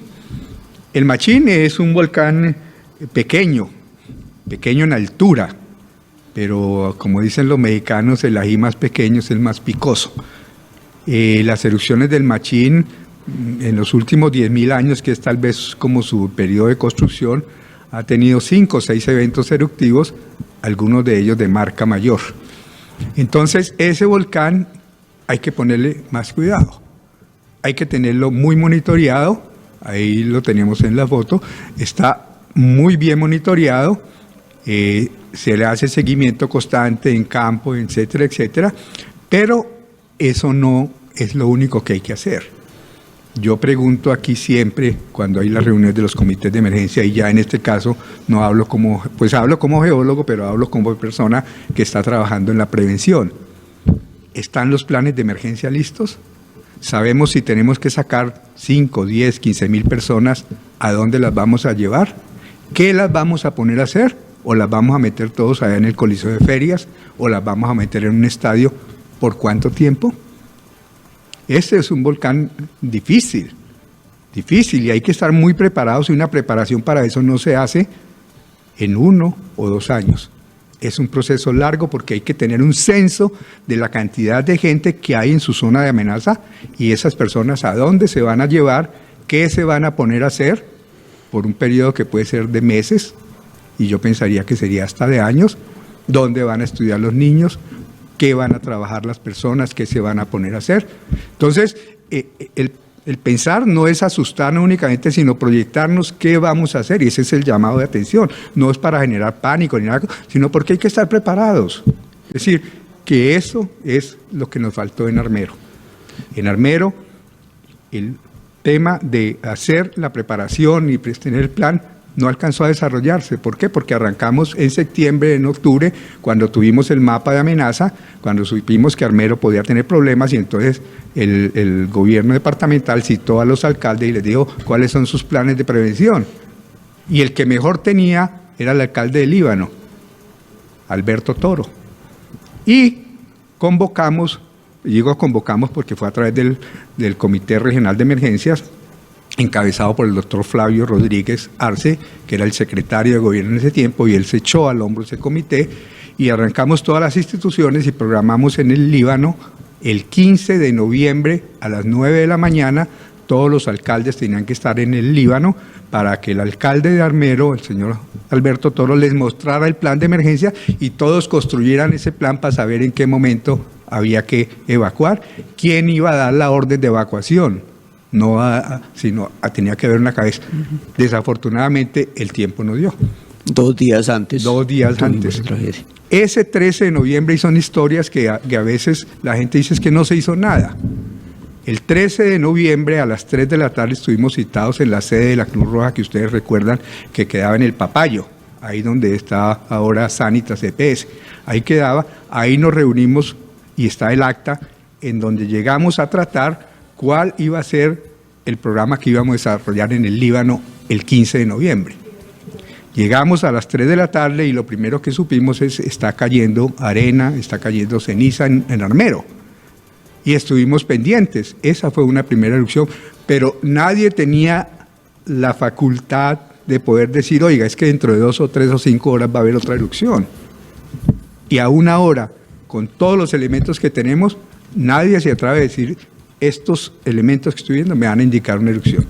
El Machín es un volcán pequeño en altura, pero como dicen los mexicanos, el ají más pequeño es el más picoso. Las erupciones del Machín en los últimos 10.000 años, que es tal vez como su periodo de construcción, ha tenido 5 o 6 eventos eruptivos, algunos de ellos de marca mayor. Entonces, ese volcán hay que ponerle más cuidado, hay que tenerlo muy monitoreado, ahí lo tenemos en la foto, está muy bien monitoreado, se le hace seguimiento constante en campo, etcétera, etcétera, pero eso no es lo único que hay que hacer. Yo pregunto aquí siempre, cuando hay las reuniones de los comités de emergencia, y ya en este caso no hablo hablo como geólogo, pero hablo como persona que está trabajando en la prevención. ¿Están los planes de emergencia listos? ¿Sabemos si tenemos que sacar 5, 10, 15.000 personas, a dónde las vamos a llevar? ¿Qué las vamos a poner a hacer? ¿O las vamos a meter todos allá en el Coliseo de Ferias? ¿O las vamos a meter en un estadio? ¿Por cuánto tiempo? Este es un volcán difícil, y hay que estar muy preparados, y una preparación para eso no se hace en 1 o 2 años. Es un proceso largo porque hay que tener un censo de la cantidad de gente que hay en su zona de amenaza y esas personas a dónde se van a llevar, qué se van a poner a hacer por un periodo que puede ser de meses, y yo pensaría que sería hasta de años, dónde van a estudiar los niños, qué van a trabajar las personas, qué se van a poner a hacer. Entonces, el pensar no es asustarnos únicamente, sino proyectarnos qué vamos a hacer, y ese es el llamado de atención. No es para generar pánico ni nada, sino porque hay que estar preparados. Es decir, que eso es lo que nos faltó en Armero. En Armero, el tema de hacer la preparación y tener el plan no alcanzó a desarrollarse. ¿Por qué? Porque arrancamos en septiembre, en octubre, cuando tuvimos el mapa de amenaza, cuando supimos que Armero podía tener problemas, y entonces el gobierno departamental citó a los alcaldes y les dijo cuáles son sus planes de prevención. Y el que mejor tenía era el alcalde de Líbano, Alberto Toro. Y convocamos, digo convocamos porque fue a través del Comité Regional de Emergencias, encabezado por el doctor Flavio Rodríguez Arce, que era el secretario de gobierno en ese tiempo, y él se echó al hombro ese comité, y arrancamos todas las instituciones y programamos en el Líbano el 15 de noviembre a las 9 de la mañana. Todos los alcaldes tenían que estar en el Líbano para que el alcalde de Armero, el señor Alberto Toro, les mostrara el plan de emergencia y todos construyeran ese plan para saber en qué momento había que evacuar, quién iba a dar la orden de evacuación. Tenía que haber una cabeza. Desafortunadamente el tiempo no dio. 2 días antes. 2 días antes. Ese 13 de noviembre, y son historias que a veces la gente dice es que no se hizo nada. El 13 de noviembre a las 3 de la tarde estuvimos citados en la sede de la Cruz Roja, que ustedes recuerdan que quedaba en el Papayo, ahí donde está ahora Sanitas EPS. Ahí quedaba, ahí nos reunimos y está el acta en donde llegamos a tratar cuál iba a ser el programa que íbamos a desarrollar en el Líbano el 15 de noviembre. Llegamos a las 3 de la tarde y lo primero que supimos es está cayendo arena, está cayendo ceniza en Armero. Y estuvimos pendientes. Esa fue una primera erupción, pero nadie tenía la facultad de poder decir, oiga, es que dentro de 2 o 3 o 5 horas va a haber otra erupción. Y a una hora, con todos los elementos que tenemos, nadie se atreve a decir, estos elementos que estoy viendo me van a indicar una erupción.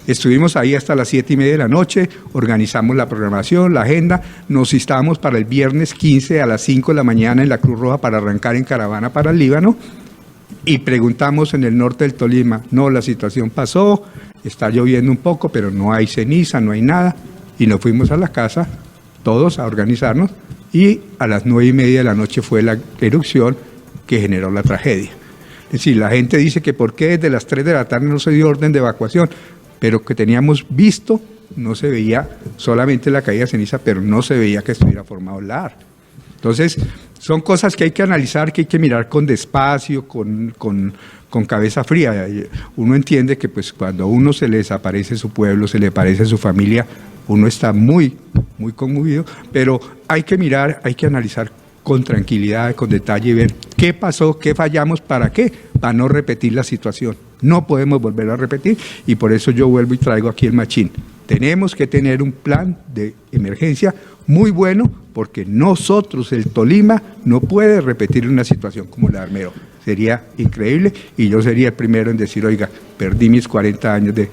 Estuvimos ahí hasta las 7:30 de la noche, organizamos la programación, la agenda, nos instábamos para el viernes 15 a las 5 de la mañana en la Cruz Roja para arrancar en caravana para el Líbano, y preguntamos en el norte del Tolima, no, la situación pasó, está lloviendo un poco, pero no hay ceniza, no hay nada, y nos fuimos a la casa, todos a organizarnos, y a las 9:30 de la noche fue la erupción que generó la tragedia. Es decir, la gente dice que por qué desde las 3 de la tarde no se dio orden de evacuación, pero que teníamos visto, no se veía solamente la caída de ceniza, pero no se veía que estuviera formado el lahar. Entonces, son cosas que hay que analizar, que hay que mirar con despacio, con cabeza fría. Uno entiende que pues, cuando a uno se le desaparece su pueblo, se le desaparece su familia, uno está muy, muy conmovido, pero hay que mirar, hay que analizar con tranquilidad, con detalle y ver qué pasó, qué fallamos, para qué, para no repetir la situación. No podemos volver a repetir y por eso yo vuelvo y traigo aquí el machín. Tenemos que tener un plan de emergencia muy bueno porque nosotros, el Tolima, no puede repetir una situación como la de Armero. Sería increíble y yo sería el primero en decir, oiga, perdí mis 40 años de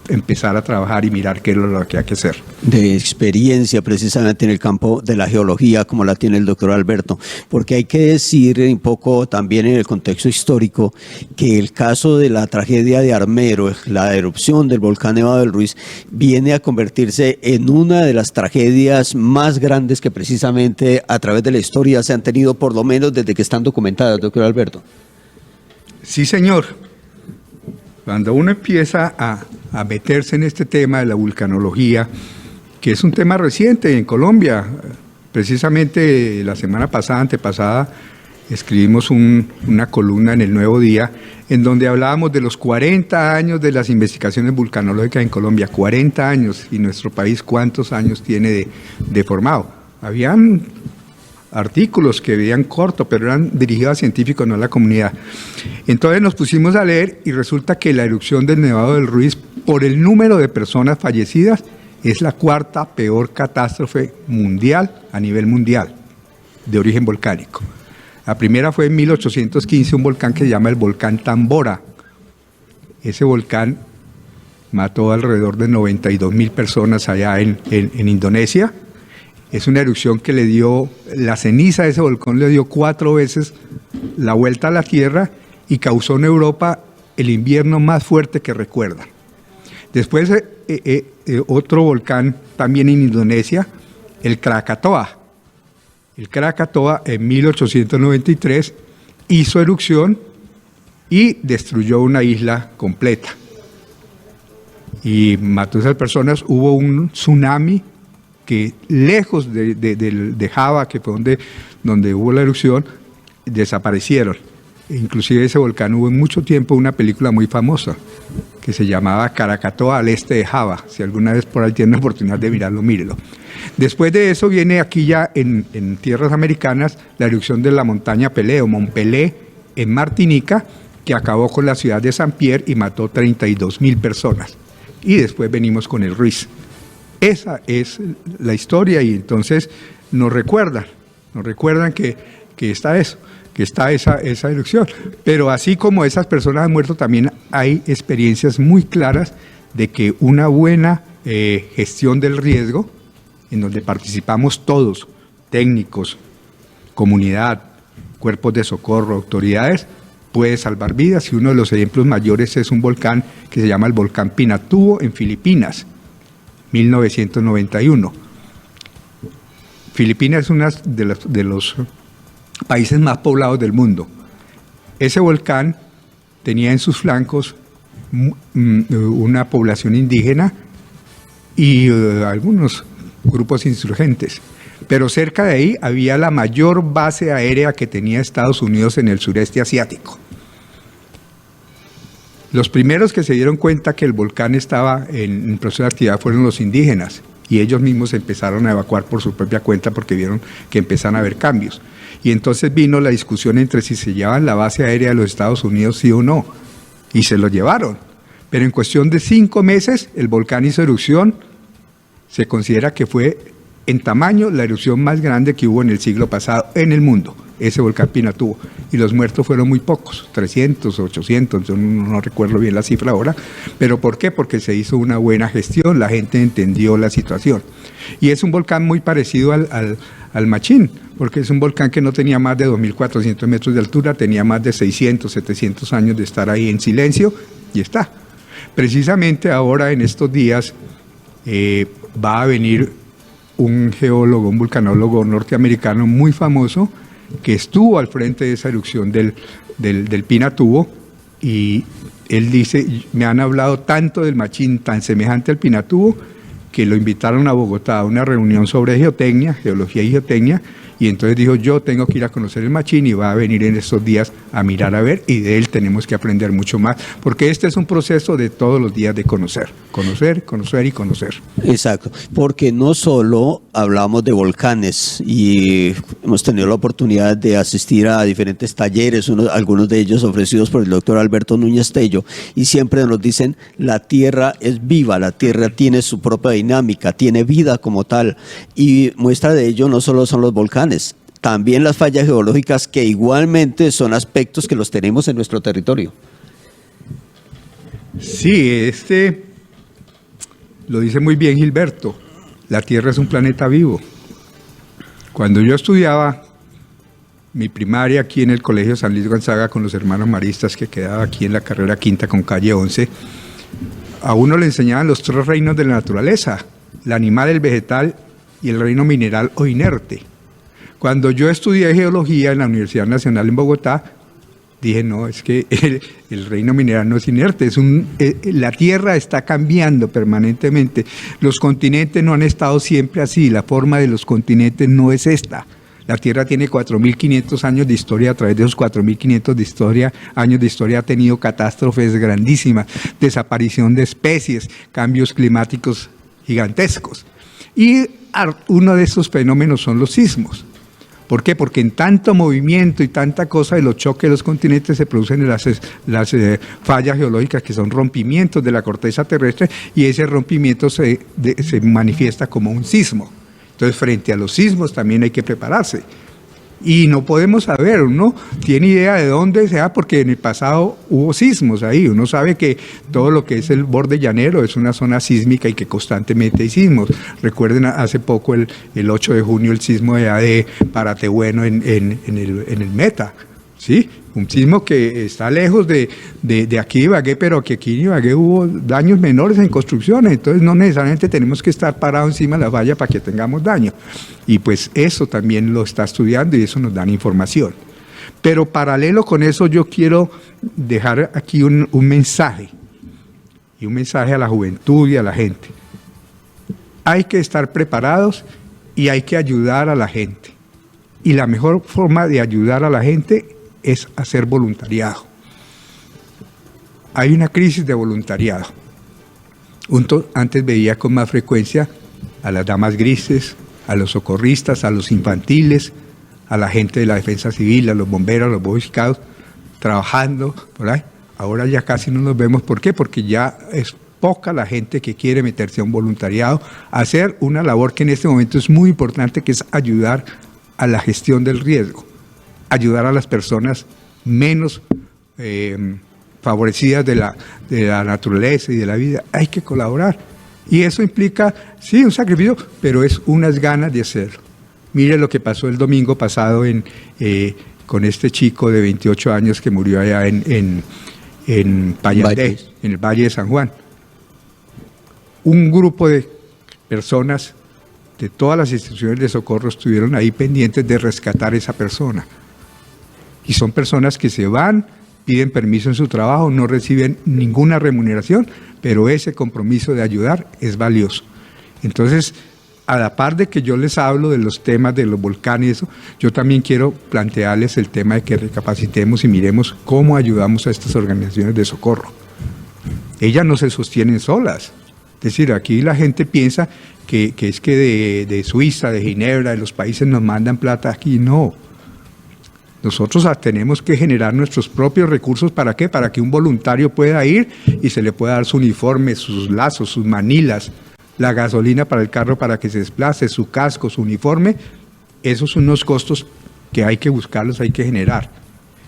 empezar a trabajar y mirar qué es lo que hay que hacer. De experiencia precisamente en el campo de la geología como la tiene el doctor Alberto, porque hay que decir un poco también en el contexto histórico que el caso de la tragedia de Armero, la erupción del volcán Nevado del Ruiz, viene a convertirse en una de las tragedias más grandes que precisamente a través de la historia se han tenido, por lo menos desde que están documentadas, doctor Alberto. Sí, señor. Cuando uno empieza a meterse en este tema de la vulcanología, que es un tema reciente en Colombia, precisamente la semana pasada, antepasada, escribimos una columna en El Nuevo Día, en donde hablábamos de los 40 años de las investigaciones vulcanológicas en Colombia, 40 años, y nuestro país cuántos años tiene de formado. Habían artículos que veían corto, pero eran dirigidos a científicos, no a la comunidad. Entonces nos pusimos a leer y resulta que la erupción del Nevado del Ruiz, por el número de personas fallecidas, es la 4ª peor catástrofe mundial a nivel mundial de origen volcánico. La primera fue en 1815, un volcán que se llama el volcán Tambora. Ese volcán mató alrededor de 92.000 personas allá en Indonesia. Es una erupción que le dio, la ceniza de ese volcán le dio 4 veces la vuelta a la Tierra y causó en Europa el invierno más fuerte que recuerdan. Después otro volcán también en Indonesia, el Krakatoa. El Krakatoa en 1893 hizo erupción y destruyó una isla completa. y mató a esas personas. Hubo un tsunami que lejos de Java, que fue donde hubo la erupción, desaparecieron. Inclusive ese volcán hubo en mucho tiempo una película muy famosa que se llamaba Krakatoa, al este de Java. Si alguna vez por ahí tienen la oportunidad de mirarlo, mírelo. Después de eso viene aquí ya en tierras americanas la erupción de la montaña Pelée o Mont Pelée en Martinica, que acabó con la ciudad de Saint-Pierre y mató 32.000 personas. Y después venimos con el Ruiz. Esa es la historia, y entonces nos recuerdan que está eso, que está esa erupción. Pero así como esas personas han muerto, también hay experiencias muy claras de que una buena gestión del riesgo, en donde participamos todos, técnicos, comunidad, cuerpos de socorro, autoridades, puede salvar vidas. Y uno de los ejemplos mayores es un volcán que se llama el volcán Pinatubo en Filipinas, 1991. Filipinas es uno de los países más poblados del mundo. Ese volcán tenía en sus flancos una población indígena y algunos grupos insurgentes, pero cerca de ahí había la mayor base aérea que tenía Estados Unidos en el sureste asiático. Los primeros que se dieron cuenta que el volcán estaba en proceso de actividad fueron los indígenas, y ellos mismos empezaron a evacuar por su propia cuenta porque vieron que empezaron a haber cambios. Y entonces vino la discusión entre si se llevaban la base aérea de los Estados Unidos sí o no, y se lo llevaron. Pero en cuestión de 5 meses el volcán hizo erupción. Se considera que fue en tamaño la erupción más grande que hubo en el siglo pasado en el mundo, ese volcán Pinatubo. Y los muertos fueron muy pocos, 300, 800, yo no recuerdo bien la cifra ahora. ¿Pero por qué? Porque se hizo una buena gestión, la gente entendió la situación. Y es un volcán muy parecido al Machín, porque es un volcán que no tenía más de 2.400 metros de altura, tenía más de 600, 700 años de estar ahí en silencio, y está. Precisamente ahora, en estos días, va a venir un geólogo, un vulcanólogo norteamericano muy famoso que estuvo al frente de esa erupción del Pinatubo, y él dice, me han hablado tanto del Machín, tan semejante al Pinatubo, que lo invitaron a Bogotá a una reunión sobre geotecnia, geología y geotecnia, y entonces dijo, yo tengo que ir a conocer el Machín y va a venir en estos días a mirar a ver, y de él tenemos que aprender mucho más, porque este es un proceso de todos los días de conocer y conocer. Exacto, porque no solo hablamos de volcanes, y hemos tenido la oportunidad de asistir a diferentes talleres, algunos de ellos ofrecidos por el doctor Alberto Núñez Tello, y siempre nos dicen, la Tierra es viva, la Tierra tiene su propia dinámica, tiene vida como tal, y muestra de ello no solo son los volcanes, también las fallas geológicas, que igualmente son aspectos que los tenemos en nuestro territorio. Sí, lo dice muy bien Gilberto, la Tierra es un planeta vivo. Cuando yo estudiaba mi primaria aquí en el Colegio San Luis Gonzaga con los hermanos maristas, que quedaba aquí en la carrera quinta con calle 11, a uno le enseñaban los 3 reinos de la naturaleza, el animal, el vegetal y el reino mineral o inerte. Cuando yo estudié geología en la Universidad Nacional en Bogotá, dije, no, es que el reino mineral no es inerte, la Tierra está cambiando permanentemente. Los continentes no han estado siempre así, la forma de los continentes no es esta. La Tierra tiene 4.500 años de historia, a través de esos 4.500 años de historia ha tenido catástrofes grandísimas, desaparición de especies, cambios climáticos gigantescos. Y uno de esos fenómenos son los sismos. ¿Por qué? Porque en tanto movimiento y tanta cosa de los choques de los continentes se producen las fallas geológicas, que son rompimientos de la corteza terrestre, y ese rompimiento se manifiesta como un sismo. Entonces, frente a los sismos también hay que prepararse. Y no podemos saber, uno tiene idea de dónde sea, porque en el pasado hubo sismos ahí. Uno sabe que todo lo que es el borde llanero es una zona sísmica y que constantemente hay sismos. Recuerden hace poco, el 8 de junio, el sismo de Paratebueno en el Meta, ¿sí? Un sismo que está lejos de aquí de Ibagué, pero que aquí en Ibagué hubo daños menores en construcciones, entonces no necesariamente tenemos que estar parados encima de la valla para que tengamos daño. Y pues eso también lo está estudiando y eso nos dan información. Pero paralelo con eso yo quiero dejar aquí un mensaje, y un mensaje a la juventud y a la gente. Hay que estar preparados y hay que ayudar a la gente. Y la mejor forma de ayudar a la gente es hacer voluntariado. Hay una crisis de voluntariado. Antes veía con más frecuencia a las damas grises, a los socorristas, a los infantiles, a la gente de la defensa civil, a los bomberos, a los boy scouts, trabajando por ahí. Ahora ya casi no nos vemos. ¿Por qué? Porque ya es poca la gente que quiere meterse a un voluntariado, hacer una labor que en este momento es muy importante, que es ayudar a la gestión del riesgo, ayudar a las personas menos favorecidas de la naturaleza y de la vida. Hay que colaborar. Y eso implica, sí, un sacrificio, pero es unas ganas de hacerlo. Mire lo que pasó el domingo pasado con este chico de 28 años que murió allá en Payandé, en el Valle de San Juan. Un grupo de personas de todas las instituciones de socorro estuvieron ahí pendientes de rescatar a esa persona. Y son personas que se van, piden permiso en su trabajo, no reciben ninguna remuneración, pero ese compromiso de ayudar es valioso. Entonces, a la par de que yo les hablo de los temas de los volcanes y eso, yo también quiero plantearles el tema de que recapacitemos y miremos cómo ayudamos a estas organizaciones de socorro. Ellas no se sostienen solas. Es decir, aquí la gente piensa que es que de Suiza, de Ginebra, de los países nos mandan plata, aquí no. Nosotros tenemos que generar nuestros propios recursos. ¿Para qué? Para que un voluntario pueda ir y se le pueda dar su uniforme, sus lazos, sus manilas, la gasolina para el carro para que se desplace, su casco, su uniforme. Esos son unos costos que hay que buscarlos, hay que generar.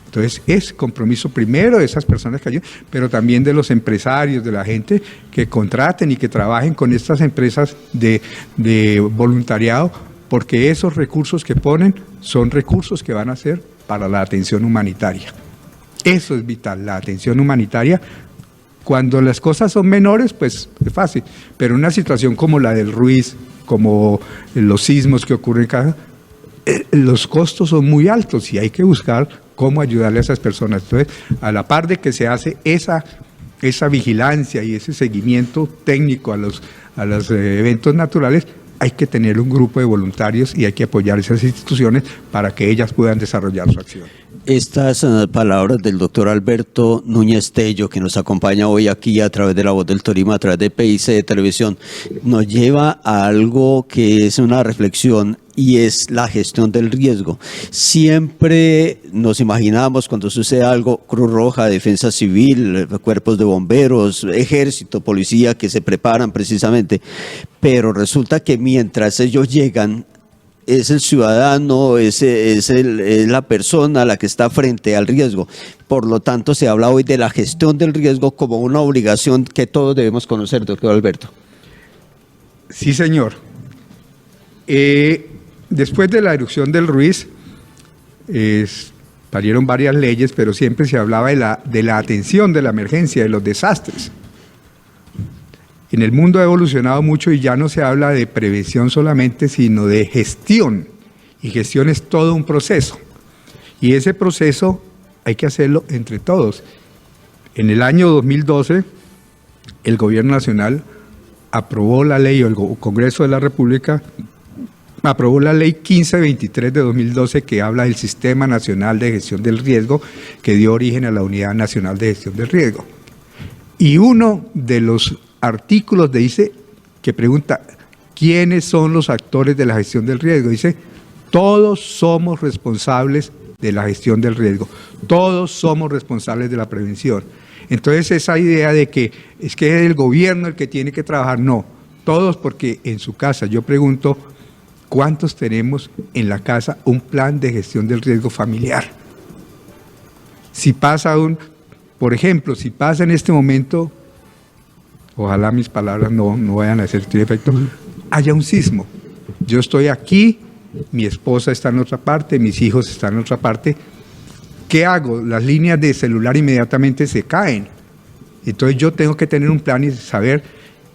Entonces es compromiso primero de esas personas que ayudan, pero también de los empresarios, de la gente que contraten y que trabajen con estas empresas de voluntariado, porque esos recursos que ponen son recursos que van a ser para la atención humanitaria. Eso es vital, la atención humanitaria. Cuando las cosas son menores, pues es fácil, pero una situación como la del Ruiz, como los sismos que ocurren acá, los costos son muy altos y hay que buscar cómo ayudarle a esas personas. Entonces, a la par de que se hace esa vigilancia y ese seguimiento técnico a los eventos naturales, hay que tener un grupo de voluntarios y hay que apoyar esas instituciones para que ellas puedan desarrollar su acción. Estas palabras del doctor Alberto Núñez Tello, que nos acompaña hoy aquí a través de La Voz del Tolima, a través de PIC de Televisión, nos lleva a algo que es una reflexión y es la gestión del riesgo. Siempre nos imaginamos cuando sucede algo, Cruz Roja, Defensa Civil, cuerpos de bomberos, ejército, policía, que se preparan precisamente, pero resulta que mientras ellos llegan, es el ciudadano, es la persona la que está frente al riesgo. Por lo tanto, se habla hoy de la gestión del riesgo como una obligación que todos debemos conocer, doctor Alberto. Sí, señor. Después de la erupción del Ruiz, salieron varias leyes, pero siempre se hablaba de la atención de la emergencia, de los desastres. En el mundo ha evolucionado mucho y ya no se habla de prevención solamente, sino de gestión. Y gestión es todo un proceso. Y ese proceso hay que hacerlo entre todos. En el año 2012, el Gobierno Nacional aprobó la ley, o el Congreso de la República aprobó la ley 1523 de 2012 que habla del Sistema Nacional de Gestión del Riesgo, que dio origen a la Unidad Nacional de Gestión del Riesgo. Y uno de los artículos dice, que pregunta, ¿quiénes son los actores de la gestión del riesgo? Dice, todos somos responsables de la gestión del riesgo, todos somos responsables de la prevención. Entonces esa idea de que es el gobierno el que tiene que trabajar, no, todos, porque en su casa, yo pregunto, ¿cuántos tenemos en la casa un plan de gestión del riesgo familiar? Si pasa por ejemplo, si pasa en este momento, ojalá mis palabras no vayan a hacer efecto, haya un sismo. Yo estoy aquí, mi esposa está en otra parte, mis hijos están en otra parte. ¿Qué hago? Las líneas de celular inmediatamente se caen. Entonces yo tengo que tener un plan y saber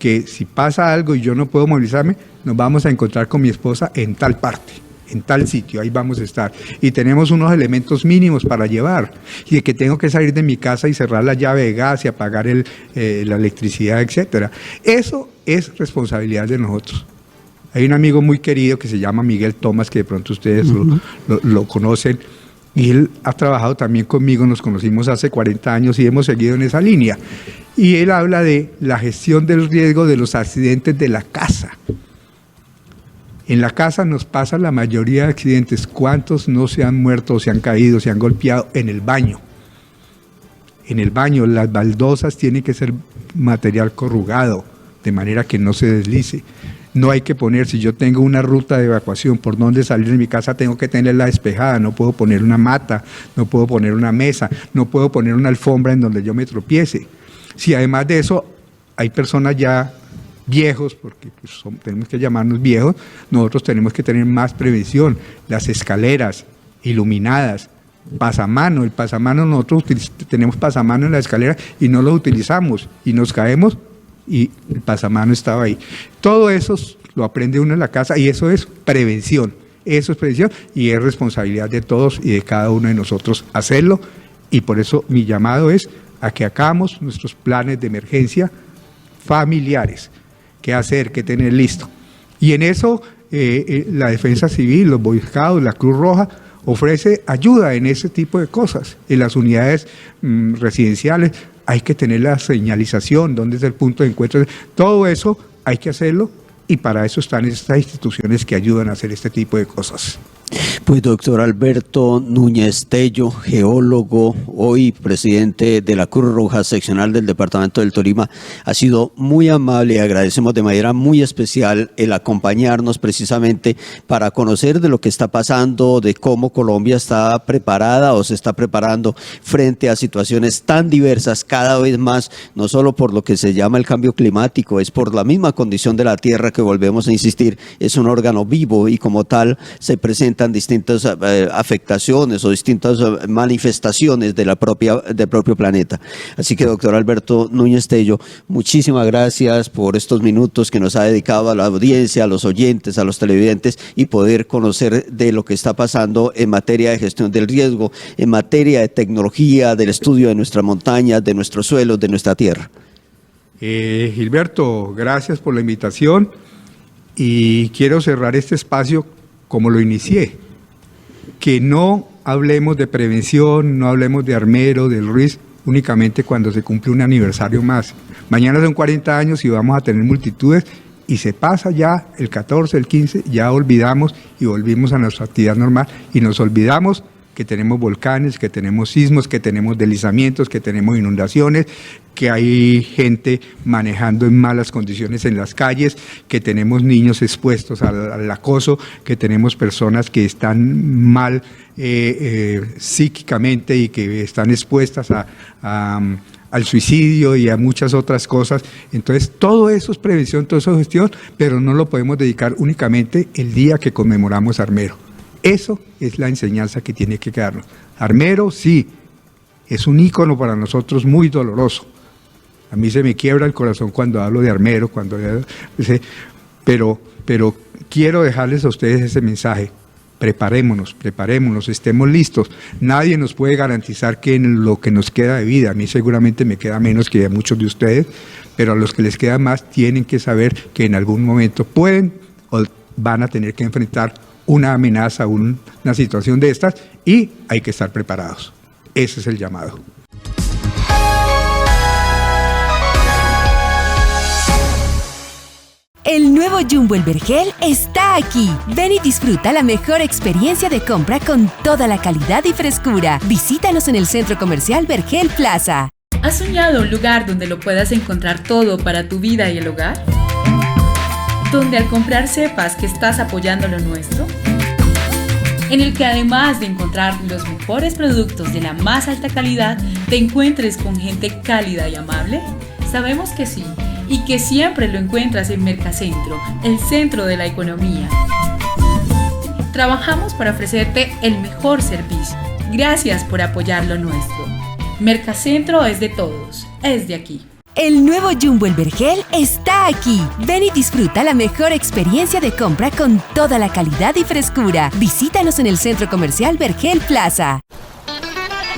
que si pasa algo y yo no puedo movilizarme, nos vamos a encontrar con mi esposa en tal parte. en tal sitio, ahí vamos a estar. Y tenemos unos elementos mínimos para llevar. Y de que tengo que salir de mi casa y cerrar la llave de gas y apagar la electricidad, etcétera. Eso es responsabilidad de nosotros. Hay un amigo muy querido que se llama Miguel Tomás, que de pronto ustedes lo conocen, y él ha trabajado también conmigo, nos conocimos hace 40 años y hemos seguido en esa línea. Y él habla de la gestión del riesgo de los accidentes de la casa. En la casa nos pasa la mayoría de accidentes. ¿Cuántos no se han muerto, se han caído, se han golpeado en el baño? En el baño las baldosas tienen que ser material corrugado, de manera que no se deslice. No hay que poner, si yo tengo una ruta de evacuación por donde salir de mi casa, tengo que tenerla despejada, no puedo poner una mata, no puedo poner una mesa, no puedo poner una alfombra en donde yo me tropiece. Si además de eso hay personas ya viejos, porque pues, tenemos que llamarnos viejos, nosotros tenemos que tener más prevención. Las escaleras iluminadas, pasamano, el pasamano, nosotros tenemos pasamano en la escalera y no lo utilizamos y nos caemos y el pasamano estaba ahí. Todo eso lo aprende uno en la casa y eso es prevención. Eso es prevención y es responsabilidad de todos y de cada uno de nosotros hacerlo, y por eso mi llamado es a que hagamos nuestros planes de emergencia familiares. ¿Qué hacer? ¿Qué tener listo? Y en eso la Defensa Civil, los Boy Scouts, la Cruz Roja ofrece ayuda en ese tipo de cosas. En las unidades residenciales hay que tener la señalización, dónde es el punto de encuentro. Todo eso hay que hacerlo y para eso están estas instituciones que ayudan a hacer este tipo de cosas. Pues doctor Alberto Núñez Tello, geólogo, hoy presidente de la Cruz Roja Seccional del Departamento del Tolima, ha sido muy amable y agradecemos de manera muy especial el acompañarnos precisamente para conocer de lo que está pasando, de cómo Colombia está preparada o se está preparando frente a situaciones tan diversas cada vez más, no solo por lo que se llama el cambio climático, es por la misma condición de la Tierra que volvemos a insistir, es un órgano vivo y como tal se presentan distintas afectaciones o distintas manifestaciones del propio planeta. Así que doctor Alberto Núñez Tello, muchísimas gracias por estos minutos que nos ha dedicado a la audiencia, a los oyentes, a los televidentes y poder conocer de lo que está pasando en materia de gestión del riesgo, en materia de tecnología, del estudio de nuestras montañas, de nuestros suelos, de nuestra tierra. Gilberto, gracias por la invitación y quiero cerrar este espacio como lo inicié, que no hablemos de prevención, no hablemos de Armero, del Ruiz, únicamente cuando se cumple un aniversario más. Mañana son 40 años y vamos a tener multitudes y se pasa ya el 14, el 15, ya olvidamos y volvimos a nuestra actividad normal y nos olvidamos que tenemos volcanes, que tenemos sismos, que tenemos deslizamientos, que tenemos inundaciones, que hay gente manejando en malas condiciones en las calles, que tenemos niños expuestos al acoso, que tenemos personas que están mal psíquicamente y que están expuestas al suicidio y a muchas otras cosas. Entonces, todo eso es prevención, todo eso es gestión, pero no lo podemos dedicar únicamente el día que conmemoramos Armero. Eso es la enseñanza que tiene que quedarnos. Armero, sí, es un ícono para nosotros muy doloroso. A mí se me quiebra el corazón cuando hablo de Armero, pero quiero dejarles a ustedes ese mensaje. Preparémonos, estemos listos. Nadie nos puede garantizar que en lo que nos queda de vida, a mí seguramente me queda menos que a muchos de ustedes, pero a los que les queda más tienen que saber que en algún momento pueden o van a tener que enfrentar una amenaza, una situación de estas, y hay que estar preparados. Ese es el llamado. El nuevo Jumbo El Vergel está aquí. Ven y disfruta la mejor experiencia de compra con toda la calidad y frescura. Visítanos en el Centro Comercial Vergel Plaza. ¿Has soñado un lugar donde lo puedas encontrar todo para tu vida y el hogar? Donde al comprar sepas que estás apoyando lo nuestro. En el que además de encontrar los mejores productos de la más alta calidad, te encuentres con gente cálida y amable. Sabemos que sí, y que siempre lo encuentras en Mercacentro, el centro de la economía. Trabajamos para ofrecerte el mejor servicio. Gracias por apoyar lo nuestro. Mercacentro es de todos, es de aquí. El nuevo Jumbo El Vergel está aquí. Ven y disfruta la mejor experiencia de compra con toda la calidad y frescura. Visítanos en el Centro Comercial Vergel Plaza.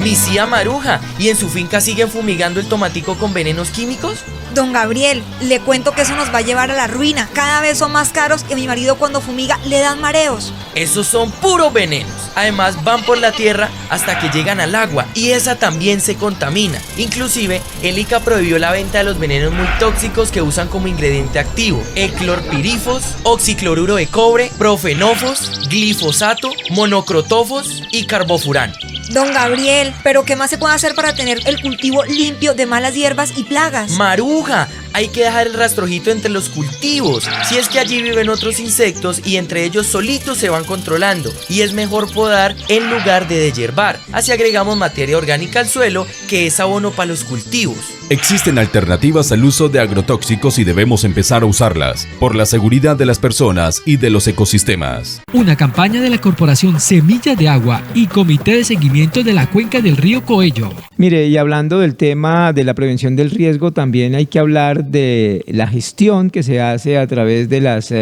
Mi tía Maruja, ¿y en su finca siguen fumigando el tomatico con venenos químicos? Don Gabriel, le cuento que eso nos va a llevar a la ruina. Cada vez son más caros y a mi marido cuando fumiga le dan mareos. Esos son puros venenos. Además van por la tierra hasta que llegan al agua y esa también se contamina. Inclusive, el ICA prohibió la venta de los venenos muy tóxicos que usan como ingrediente activo: el clorpirifos, oxicloruro de cobre, profenofos, glifosato, monocrotofos y carbofurano. Don Gabriel, ¿pero qué más se puede hacer para tener el cultivo limpio de malas hierbas y plagas? Maruja, hay que dejar el rastrojito entre los cultivos. Si es que allí viven otros insectos y entre ellos solitos se van controlando. Y es mejor podar en lugar de deshiervar. Así agregamos materia orgánica al suelo, que es abono para los cultivos. Existen alternativas al uso de agrotóxicos y debemos empezar a usarlas por la seguridad de las personas y de los ecosistemas. Una campaña de la Corporación Semilla de Agua y Comité de Seguimiento de la Cuenca del Río Coello. Mire, y hablando del tema de la prevención del riesgo, también hay que hablar de la gestión que se hace a través de las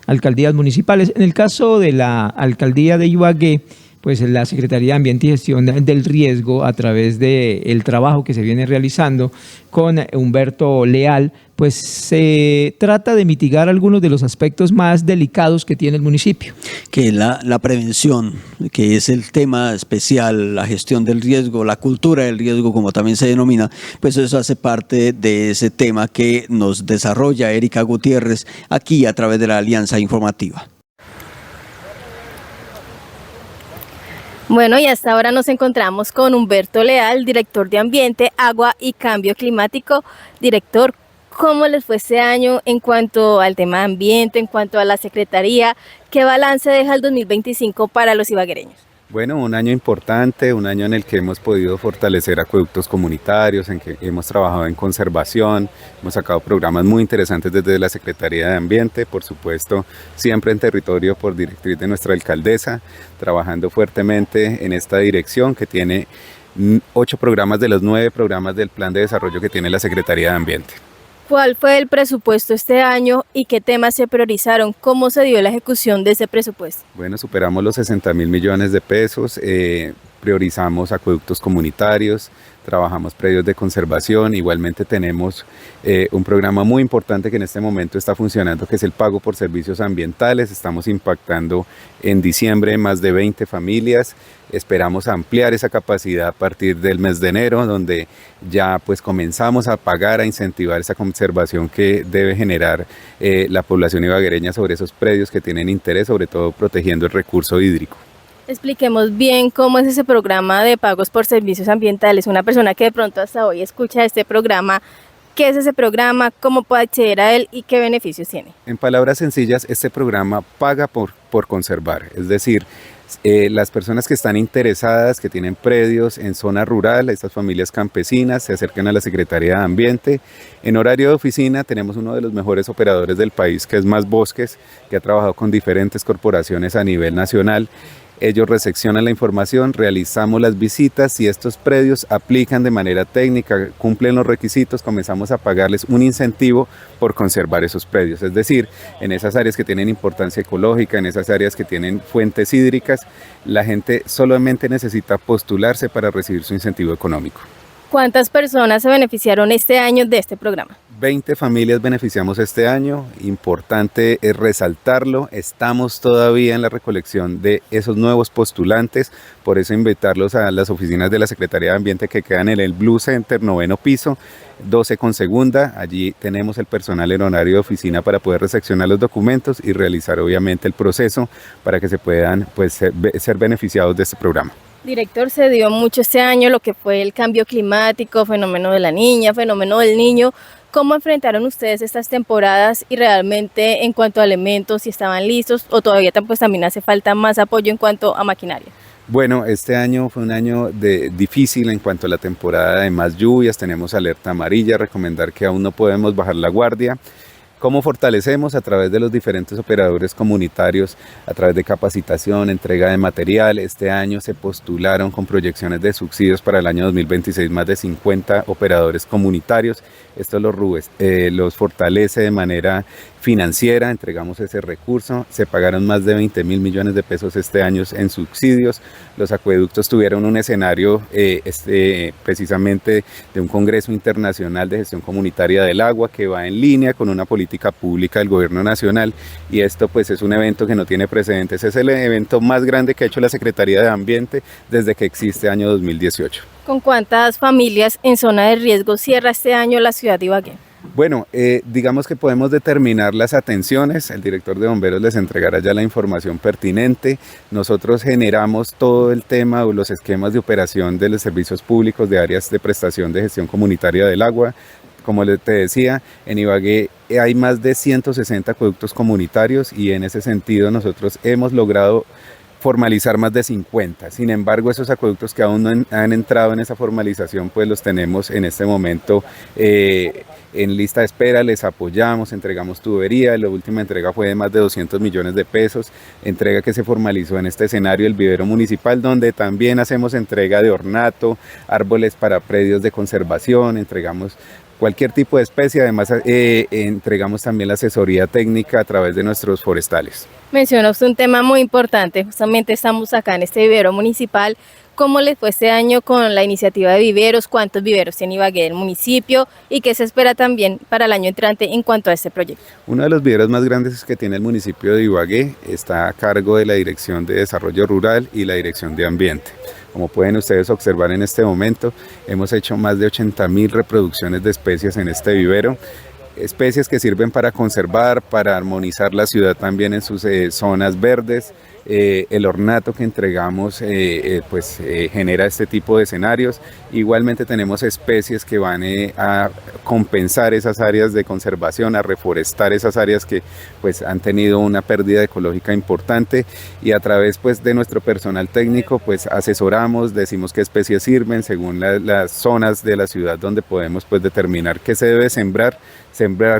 alcaldías municipales. En el caso de la alcaldía de Ibagué, pues la Secretaría de Ambiente y Gestión del Riesgo, a través del trabajo que se viene realizando con Humberto Leal, pues se trata de mitigar algunos de los aspectos más delicados que tiene el municipio. Que la prevención, que es el tema especial, la gestión del riesgo, la cultura del riesgo, como también se denomina, pues eso hace parte de ese tema que nos desarrolla Erika Gutiérrez aquí a través de la Alianza Informativa. Bueno, y hasta ahora nos encontramos con Humberto Leal, director de Ambiente, Agua y Cambio Climático. Director, ¿cómo les fue este año en cuanto al tema de ambiente, en cuanto a la Secretaría? ¿Qué balance deja el 2025 para los ibaguereños? Bueno, un año importante, un año en el que hemos podido fortalecer acueductos comunitarios, en que hemos trabajado en conservación, hemos sacado programas muy interesantes desde la Secretaría de Ambiente, por supuesto, siempre en territorio por directriz de nuestra alcaldesa, trabajando fuertemente en esta dirección que tiene 8 programas de los 9 programas del plan de desarrollo que tiene la Secretaría de Ambiente. ¿Cuál fue el presupuesto este año y qué temas se priorizaron? ¿Cómo se dio la ejecución de ese presupuesto? Bueno, superamos los 60.000 millones de pesos, priorizamos acueductos comunitarios, trabajamos predios de conservación, igualmente tenemos un programa muy importante que en este momento está funcionando, que es el pago por servicios ambientales. Estamos impactando en diciembre más de 20 familias, esperamos ampliar esa capacidad a partir del mes de enero, donde ya pues comenzamos a pagar, a incentivar esa conservación que debe generar la población ibaguereña sobre esos predios que tienen interés, sobre todo protegiendo el recurso hídrico. Expliquemos bien cómo es ese programa de pagos por servicios ambientales. Una persona que de pronto hasta hoy escucha este programa, ¿qué es ese programa? ¿Cómo puede acceder a él y qué beneficios tiene? En palabras sencillas, este programa paga por conservar, es decir, las personas que están interesadas, que tienen predios en zona rural, estas familias campesinas, se acercan a la Secretaría de Ambiente. En horario de oficina tenemos uno de los mejores operadores del país, que es Más Bosques, que ha trabajado con diferentes corporaciones a nivel nacional. Ellos recepcionan la información, realizamos las visitas. Si estos predios aplican de manera técnica, cumplen los requisitos, comenzamos a pagarles un incentivo por conservar esos predios. Es decir, en esas áreas que tienen importancia ecológica, en esas áreas que tienen fuentes hídricas, la gente solamente necesita postularse para recibir su incentivo económico. ¿Cuántas personas se beneficiaron este año de este programa? 20 familias beneficiamos este año, importante es resaltarlo, estamos todavía en la recolección de esos nuevos postulantes, por eso invitarlos a las oficinas de la Secretaría de Ambiente que quedan en el Blue Center, 9º piso, 12 con segunda, allí tenemos el personal en horario de oficina para poder recepcionar los documentos y realizar obviamente el proceso para que se puedan ser beneficiados de este programa. Director, se dio mucho este año lo que fue el cambio climático, fenómeno de la niña, fenómeno del niño. ¿Cómo enfrentaron ustedes estas temporadas y realmente en cuanto a elementos, si estaban listos o todavía pues también hace falta más apoyo en cuanto a maquinaria? Bueno, este año fue un año difícil en cuanto a la temporada de más lluvias, tenemos alerta amarilla, recomendar que aún no podemos bajar la guardia. ¿Cómo fortalecemos? A través de los diferentes operadores comunitarios, a través de capacitación, entrega de material. Este año se postularon con proyecciones de subsidios para el año 2026 más de 50 operadores comunitarios. Esto los fortalece de manera financiera, entregamos ese recurso, se pagaron más de 20.000 millones de pesos este año en subsidios. Los acueductos tuvieron un escenario precisamente de un Congreso Internacional de Gestión Comunitaria del Agua que va en línea con una política pública del Gobierno Nacional, y esto pues es un evento que no tiene precedentes, es el evento más grande que ha hecho la Secretaría de Ambiente desde que existe año 2018. ¿Con cuántas familias en zona de riesgo cierra este año la ciudad de Ibagué? Bueno, digamos que podemos determinar las atenciones, el director de bomberos les entregará ya la información pertinente. Nosotros generamos todo el tema o los esquemas de operación de los servicios públicos de áreas de prestación de gestión comunitaria del agua. Como te decía, en Ibagué hay más de 160 acueductos comunitarios y en ese sentido nosotros hemos logrado formalizar más de 50. Sin embargo, esos acueductos que aún no han entrado en esa formalización, pues los tenemos en este momento en lista de espera, les apoyamos, entregamos tubería, la última entrega fue de más de 200 millones de pesos, entrega que se formalizó en este escenario el vivero municipal, donde también hacemos entrega de ornato, árboles para predios de conservación, entregamos cualquier tipo de especie, además entregamos también la asesoría técnica a través de nuestros forestales. Menciona usted un tema muy importante, justamente estamos acá en este vivero municipal. ¿Cómo les fue este año con la iniciativa de viveros? ¿Cuántos viveros tiene Ibagué del municipio? ¿Y qué se espera también para el año entrante en cuanto a este proyecto? Uno de los viveros más grandes que tiene el municipio de Ibagué está a cargo de la Dirección de Desarrollo Rural y la Dirección de Ambiente. Como pueden ustedes observar en este momento, hemos hecho más de 80.000 reproducciones de especies en este vivero. Especies que sirven para conservar, para armonizar la ciudad también en sus zonas verdes. El ornato que entregamos genera este tipo de escenarios. Igualmente tenemos especies que van a compensar esas áreas de conservación, a reforestar esas áreas que pues han tenido una pérdida ecológica importante, y a través pues de nuestro personal técnico pues asesoramos, decimos qué especies sirven según las zonas de la ciudad donde podemos pues determinar qué se debe sembrar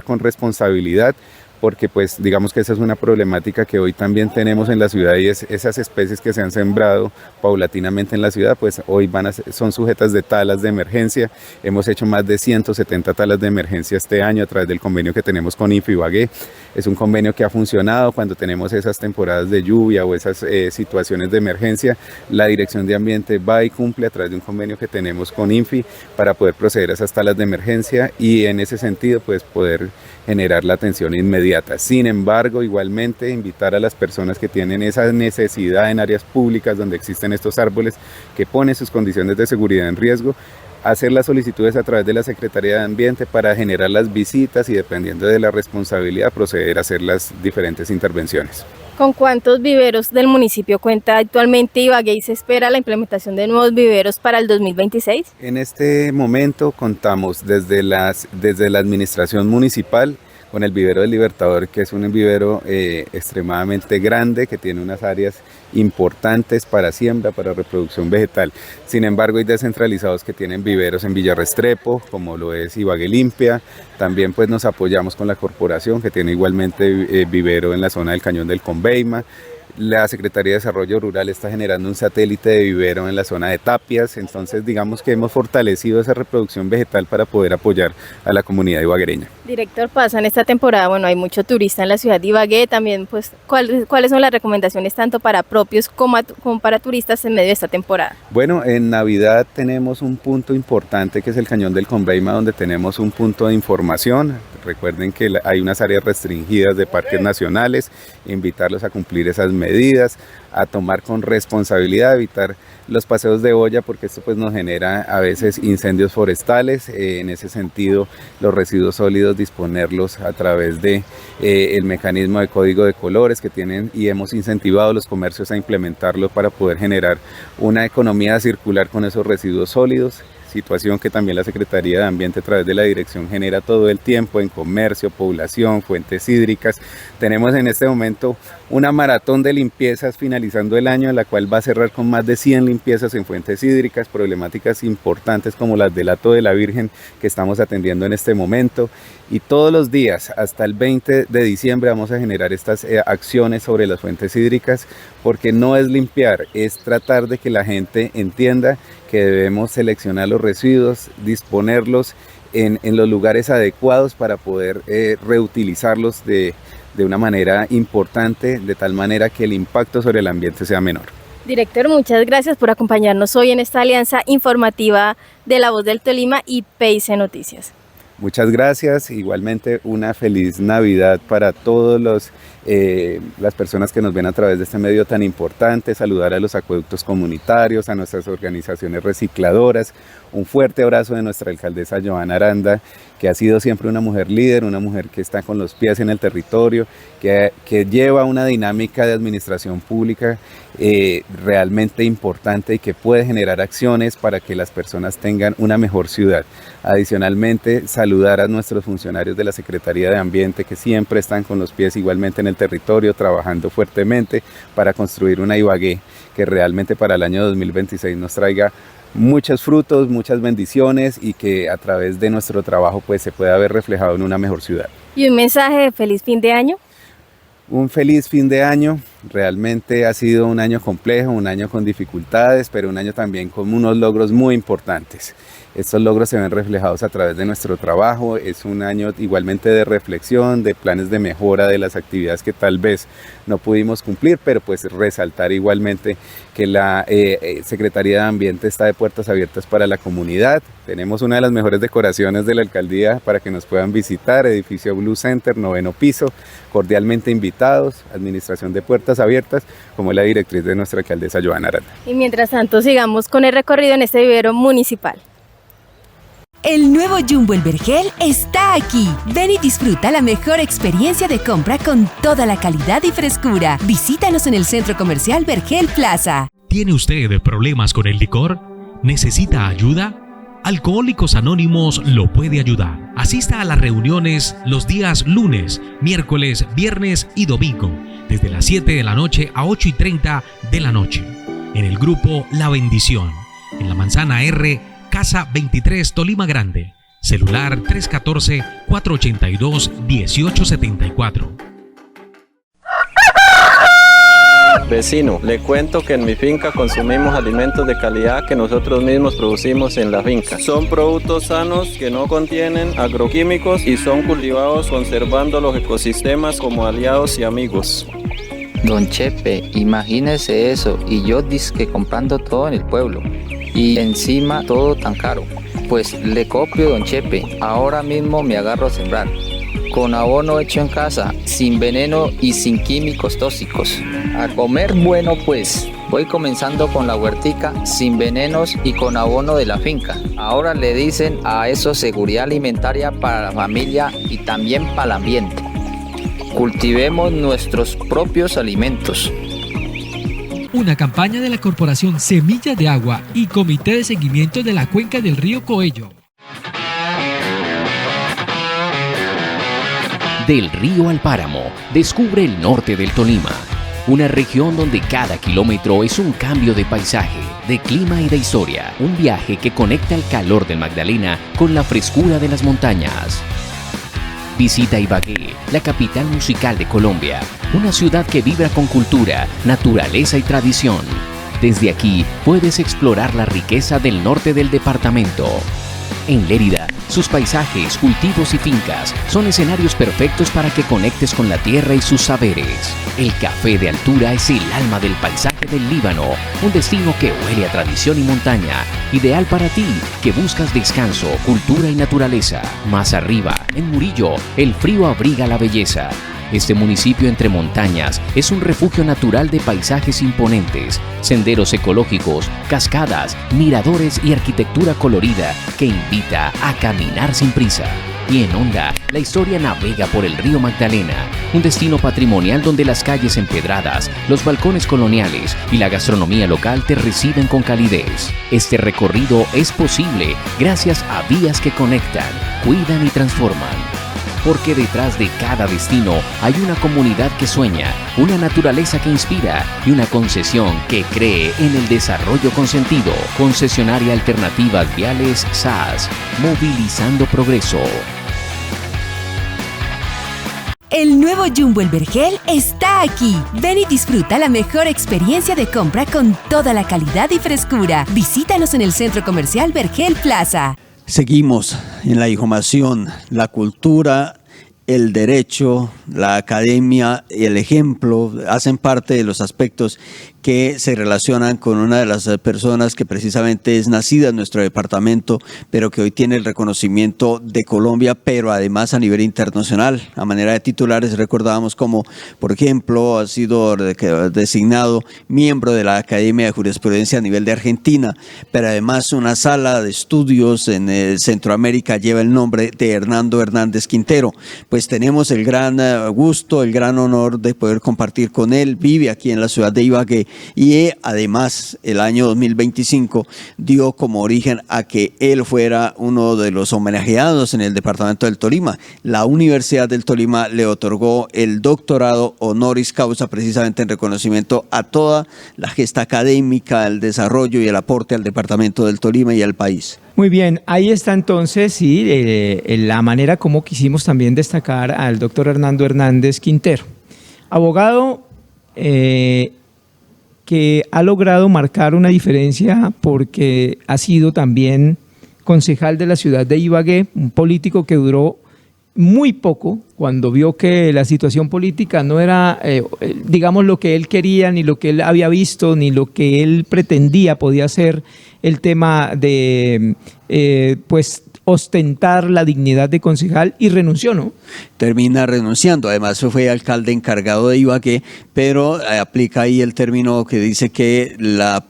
con responsabilidad, porque pues digamos que esa es una problemática que hoy también tenemos en la ciudad, y es esas especies que se han sembrado paulatinamente en la ciudad, pues hoy son sujetas de talas de emergencia. Hemos hecho más de 170 talas de emergencia este año a través del convenio que tenemos con INFI Ibagué. Es un convenio que ha funcionado cuando tenemos esas temporadas de lluvia o esas situaciones de emergencia. La Dirección de Ambiente va y cumple a través de un convenio que tenemos con INFI para poder proceder a esas talas de emergencia, y en ese sentido pues poder generar la atención inmediata. Sin embargo, igualmente invitar a las personas que tienen esa necesidad en áreas públicas donde existen estos árboles que ponen sus condiciones de seguridad en riesgo, hacer las solicitudes a través de la Secretaría de Ambiente para generar las visitas y, dependiendo de la responsabilidad, proceder a hacer las diferentes intervenciones. ¿Con cuántos viveros del municipio cuenta actualmente Ibagué y se espera la implementación de nuevos viveros para el 2026? En este momento contamos desde la administración municipal con el vivero del Libertador, que es un vivero extremadamente grande, que tiene unas áreas importantes para siembra, para reproducción vegetal. Sin embargo, hay descentralizados que tienen viveros en Villa Restrepo, como lo es Ibagué Limpia. También pues nos apoyamos con la corporación, que tiene igualmente vivero en la zona del Cañón del Conveima. La Secretaría de Desarrollo Rural está generando un satélite de vivero en la zona de Tapias, entonces digamos que hemos fortalecido esa reproducción vegetal para poder apoyar a la comunidad ibaguereña. Director, pasa en esta temporada, bueno, hay mucho turista en la ciudad de Ibagué, también pues ¿cuáles son las recomendaciones tanto para propios como para turistas en medio de esta temporada? Bueno, en Navidad tenemos un punto importante que es el Cañón del Conveima, donde tenemos un punto de información. Recuerden que hay unas áreas restringidas de parques nacionales, invitarlos a cumplir esas medidas, a tomar con responsabilidad, evitar los paseos de olla, porque esto pues nos genera a veces incendios forestales. En ese sentido, los residuos sólidos disponerlos a través de el mecanismo de código de colores que tienen, y hemos incentivado a los comercios a implementarlo para poder generar una economía circular con esos residuos sólidos. situación que también la Secretaría de Ambiente a través de la dirección genera todo el tiempo en comercio, población, fuentes hídricas. Tenemos en este momento una maratón de limpiezas finalizando el año, en la cual va a cerrar con más de 100 limpiezas en fuentes hídricas, problemáticas importantes como las del Hato de la Virgen que estamos atendiendo en este momento. Y todos los días hasta el 20 de diciembre vamos a generar estas acciones sobre las fuentes hídricas, porque no es limpiar, es tratar de que la gente entienda que debemos seleccionar los residuos, disponerlos en los lugares adecuados para poder reutilizarlos de una manera importante, de tal manera que el impacto sobre el ambiente sea menor. Director, muchas gracias por acompañarnos hoy en esta alianza informativa de La Voz del Tolima y PIC Noticias. Muchas gracias, igualmente una feliz Navidad para todos las personas que nos ven a través de este medio tan importante, saludar a los acueductos comunitarios, a nuestras organizaciones recicladoras, un fuerte abrazo de nuestra alcaldesa Joana Aranda, que ha sido siempre una mujer líder, una mujer que está con los pies en el territorio, que lleva una dinámica de administración pública realmente importante y que puede generar acciones para que las personas tengan una mejor ciudad. Adicionalmente, saludar a nuestros funcionarios de la Secretaría de Ambiente que siempre están con los pies igualmente en el territorio, trabajando fuertemente para construir una Ibagué que realmente para el año 2026 nos traiga muchos frutos, muchas bendiciones y que a través de nuestro trabajo pues se pueda ver reflejado en una mejor ciudad. ¿Y un mensaje de feliz fin de año? Un feliz fin de año, realmente ha sido un año complejo, un año con dificultades, pero un año también con unos logros muy importantes. Estos logros se ven reflejados a través de nuestro trabajo, es un año igualmente de reflexión, de planes de mejora de las actividades que tal vez no pudimos cumplir, pero pues resaltar igualmente que la Secretaría de Ambiente está de puertas abiertas para la comunidad. Tenemos una de las mejores decoraciones de la alcaldía para que nos puedan visitar, edificio Blue Center, 9º piso, cordialmente invitados, administración de puertas abiertas, como la directriz de nuestra alcaldesa Joana Aranda. Y mientras tanto sigamos con el recorrido en este vivero municipal. El nuevo Jumbo El Vergel está aquí. Ven y disfruta la mejor experiencia de compra con toda la calidad y frescura. Visítanos en el Centro Comercial Vergel Plaza. ¿Tiene usted problemas con el licor? ¿Necesita ayuda? Alcohólicos Anónimos lo puede ayudar. Asista a las reuniones los días lunes, miércoles, viernes y domingo, desde las 7 de la noche a 8:30 de la noche, en el grupo La Bendición, en la Manzana R, Casa 23, Tolima Grande. Celular 314-482-1874. Vecino, le cuento que en mi finca consumimos alimentos de calidad que nosotros mismos producimos en la finca. Son productos sanos que no contienen agroquímicos y son cultivados conservando los ecosistemas como aliados y amigos. Don Chepe, imagínese eso, y yo dizque comprando todo en el pueblo, y encima todo tan caro. Pues le copio, don Chepe, ahora mismo me agarro a sembrar, con abono hecho en casa, sin veneno y sin químicos tóxicos. A comer bueno pues, voy comenzando con la huertica, sin venenos y con abono de la finca. Ahora le dicen a eso seguridad alimentaria para la familia y también para el ambiente. Cultivemos nuestros propios alimentos. Una campaña de la Corporación Semillas de Agua y Comité de Seguimiento de la Cuenca del Río Coello. Del río al páramo, descubre el norte del Tolima. Una región donde cada kilómetro es un cambio de paisaje, de clima y de historia. Un viaje que conecta el calor del Magdalena con la frescura de las montañas. Visita Ibagué, la capital musical de Colombia, una ciudad que vibra con cultura, naturaleza y tradición. Desde aquí puedes explorar la riqueza del norte del departamento. En Lérida, sus paisajes, cultivos y fincas son escenarios perfectos para que conectes con la tierra y sus saberes. El café de altura es el alma del paisaje del Líbano, un destino que huele a tradición y montaña, ideal para ti, que buscas descanso, cultura y naturaleza. Más arriba, en Murillo, el frío abriga la belleza. Este municipio entre montañas es un refugio natural de paisajes imponentes, senderos ecológicos, cascadas, miradores y arquitectura colorida que invita a caminar sin prisa. Y en Honda, la historia navega por el río Magdalena, un destino patrimonial donde las calles empedradas, los balcones coloniales y la gastronomía local te reciben con calidez. Este recorrido es posible gracias a vías que conectan, cuidan y transforman. Porque detrás de cada destino hay una comunidad que sueña, una naturaleza que inspira y una concesión que cree en el desarrollo con sentido. Concesionaria Alternativas Viales SAS, movilizando progreso. El nuevo Jumbo El Vergel está aquí. Ven y disfruta la mejor experiencia de compra con toda la calidad y frescura. Visítanos en el Centro Comercial Vergel Plaza. Seguimos en la información, la cultura, el derecho, la academia y el ejemplo hacen parte de los aspectos que se relacionan con una de las personas que precisamente es nacida en nuestro departamento, pero que hoy tiene el reconocimiento de Colombia, pero además a nivel internacional. A manera de titulares recordábamos como, por ejemplo, ha sido designado miembro de la Academia de Jurisprudencia a nivel de Argentina, pero además una sala de estudios en Centroamérica lleva el nombre de Hernando Hernández Quintero. Pues tenemos el gran gusto, el gran honor de poder compartir con él. Vive aquí en la ciudad de Ibagué y además el año 2025 dio como origen a que él fuera uno de los homenajeados en el departamento del Tolima. La Universidad del Tolima le otorgó el doctorado honoris causa precisamente en reconocimiento a toda la gesta académica, el desarrollo y el aporte al departamento del Tolima y al país. Muy bien, ahí está entonces, sí, la manera como quisimos también destacar al doctor Hernando Hernández Quintero, abogado que ha logrado marcar una diferencia porque ha sido también concejal de la ciudad de Ibagué, un político que duró muy poco cuando vio que la situación política no era, digamos, lo que él quería, ni lo que él había visto, ni lo que él pretendía podía ser el tema de, pues, ostentar la dignidad de concejal y renunció, ¿no? Termina renunciando, además fue alcalde encargado de Ibagué, pero aplica ahí el término que dice que la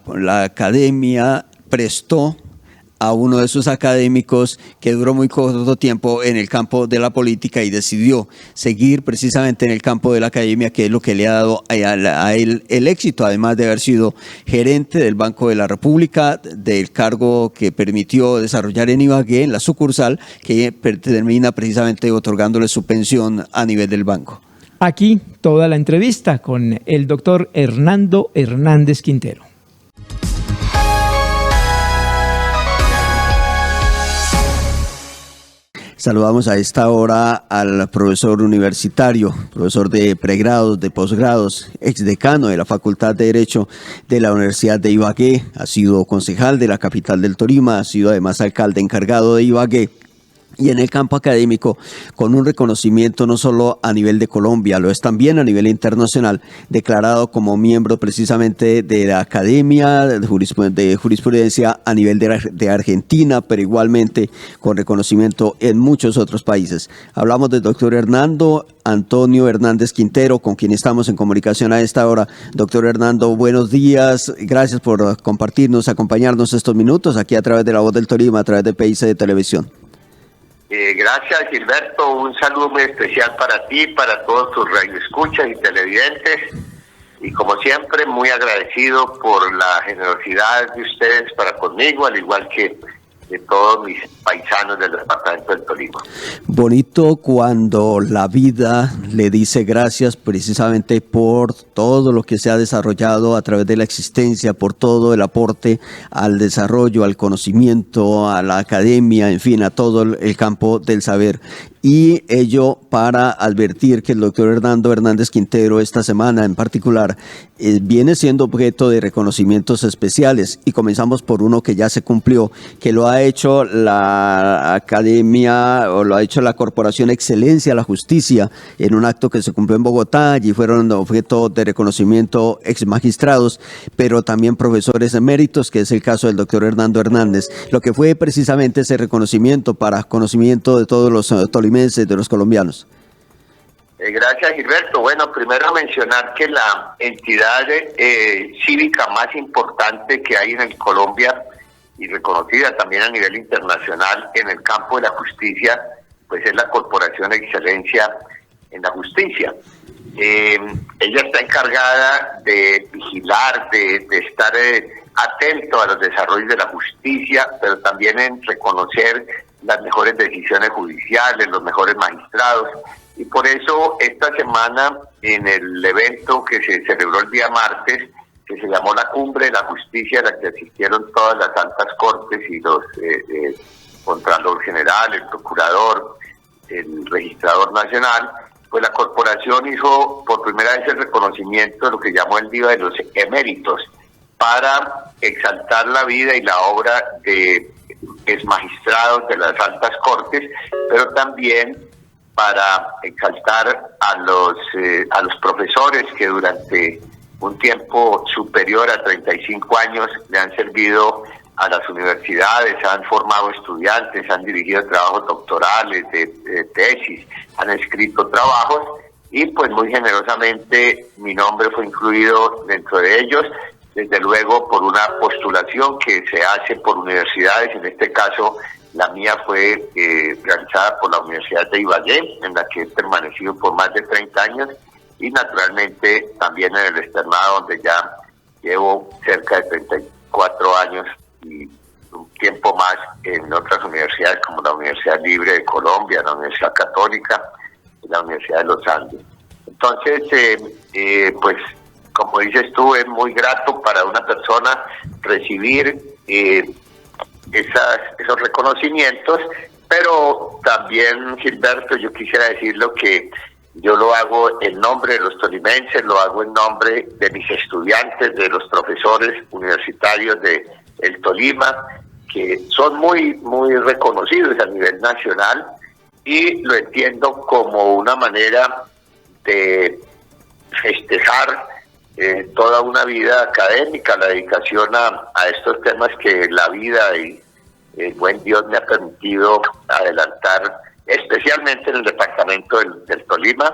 academia prestó a uno de sus académicos que duró muy corto tiempo en el campo de la política y decidió seguir precisamente en el campo de la academia, que es lo que le ha dado a él el éxito, además de haber sido gerente del Banco de la República, del cargo que permitió desarrollar en Ibagué, en la sucursal, que termina precisamente otorgándole su pensión a nivel del banco. Aquí toda la entrevista con el doctor Hernando Hernández Quintero. Saludamos a esta hora al profesor universitario, profesor de pregrados, de posgrados, exdecano de la Facultad de Derecho de la Universidad de Ibagué, ha sido concejal de la capital del Tolima, ha sido además alcalde encargado de Ibagué. Y en el campo académico, con un reconocimiento no solo a nivel de Colombia, lo es también a nivel internacional, declarado como miembro precisamente de la Academia de Jurisprudencia a nivel de Argentina, pero igualmente con reconocimiento en muchos otros países. Hablamos del doctor Hernando Antonio Hernández Quintero, con quien estamos en comunicación a esta hora. Doctor Hernando, buenos días, gracias por compartirnos, acompañarnos estos minutos aquí a través de La Voz del Tolima, a través de PIC de Televisión. Gracias, Gilberto, un saludo muy especial para ti, para todos tus radioescuchas y televidentes, y como siempre muy agradecido por la generosidad de ustedes para conmigo, al igual que de todos mis paisanos del departamento del Tolima. Bonito cuando la vida le dice gracias precisamente por todo lo que se ha desarrollado a través de la existencia, por todo el aporte al desarrollo, al conocimiento, a la academia, en fin, a todo el campo del saber. Y ello para advertir que el doctor Hernando Hernández Quintero esta semana en particular viene siendo objeto de reconocimientos especiales, y comenzamos por uno que ya se cumplió, que lo ha hecho la Academia o lo ha hecho la Corporación Excelencia a la Justicia en un acto que se cumplió en Bogotá. Allí fueron objeto de reconocimiento ex magistrados, pero también profesores eméritos, que es el caso del doctor Hernando Hernández, lo que fue precisamente ese reconocimiento para conocimiento de todos los tolimenses, de los colombianos. Gracias, Gilberto. Bueno, primero mencionar que la entidad cívica más importante que hay en Colombia y reconocida también a nivel internacional en el campo de la justicia pues es la Corporación de Excelencia en la Justicia. Ella está encargada de vigilar, de estar atento a los desarrollos de la justicia, pero también en reconocer las mejores decisiones judiciales, los mejores magistrados. Y por eso esta semana, en el evento que se celebró el día martes, que se llamó la Cumbre de la Justicia, a la que asistieron todas las altas cortes y los Contralor General, el Procurador, el Registrador Nacional, pues la corporación hizo por primera vez el reconocimiento de lo que llamó el Día de los Eméritos, para exaltar la vida y la obra de exmagistrados de las altas cortes, pero también para exaltar a los profesores que durante un tiempo superior a 35 años le han servido a las universidades, han formado estudiantes, han dirigido trabajos doctorales, de tesis, han escrito trabajos, y pues muy generosamente mi nombre fue incluido dentro de ellos, desde luego por una postulación que se hace por universidades. En este caso la mía fue realizada por la Universidad de Ibagué, en la que he permanecido por más de 30 años, y naturalmente también en el externado, donde ya llevo cerca de 34 años y un tiempo más en otras universidades como la Universidad Libre de Colombia, la Universidad Católica y la Universidad de los Andes. Entonces, pues como dices tú, es muy grato para una persona recibir esos reconocimientos, pero también, Gilberto, yo quisiera decirlo que yo lo hago en nombre de los tolimenses, lo hago en nombre de mis estudiantes, de los profesores universitarios de el Tolima, que son muy reconocidos a nivel nacional, y lo entiendo como una manera de festejar toda una vida académica, la dedicación a estos temas que la vida y el buen Dios me ha permitido adelantar, especialmente en el departamento del Tolima.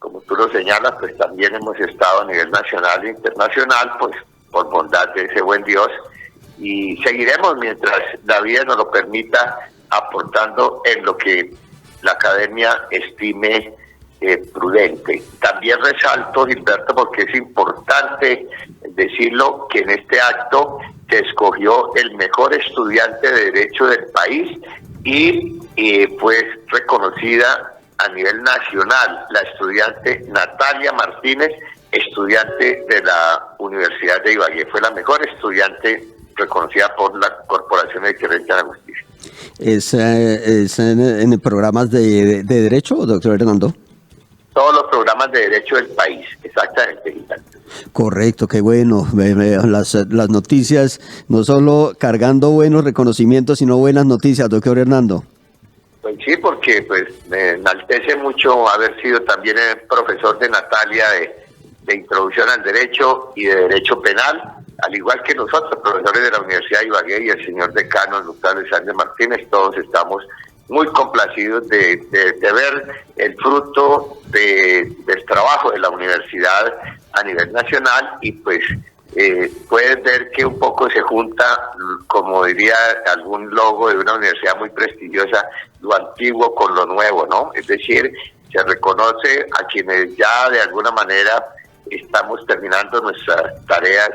Como tú lo señalas, pues también hemos estado a nivel nacional e internacional, pues por bondad de ese buen Dios, y seguiremos mientras la vida nos lo permita, aportando en lo que la academia estime prudente. También resalto, Gilberto, porque es importante decirlo, que en este acto se escogió el mejor estudiante de Derecho del país, y fue reconocida a nivel nacional la estudiante Natalia Martínez, estudiante de la Universidad de Ibagué. Fue la mejor estudiante reconocida por la Corporación de Excelencia de la Justicia. ¿Es en programas de derecho, doctor Hernando? Todos los programas de derecho del país, exactamente. Correcto, qué bueno. Las noticias, no solo cargando buenos reconocimientos, sino buenas noticias, doctor Hernando. Pues sí, porque pues me enaltece mucho haber sido también el profesor de Natalia de Introducción al Derecho y de Derecho Penal, al igual que nosotros, profesores de la Universidad de Ibagué, y el señor decano, el doctor Alexander Martínez. Todos estamos muy complacidos de ver el fruto del trabajo de la universidad a nivel nacional, y pues puedes ver que un poco se junta, como diría algún logo de una universidad muy prestigiosa, lo antiguo con lo nuevo, ¿no? Es decir, se reconoce a quienes ya de alguna manera estamos terminando nuestras tareas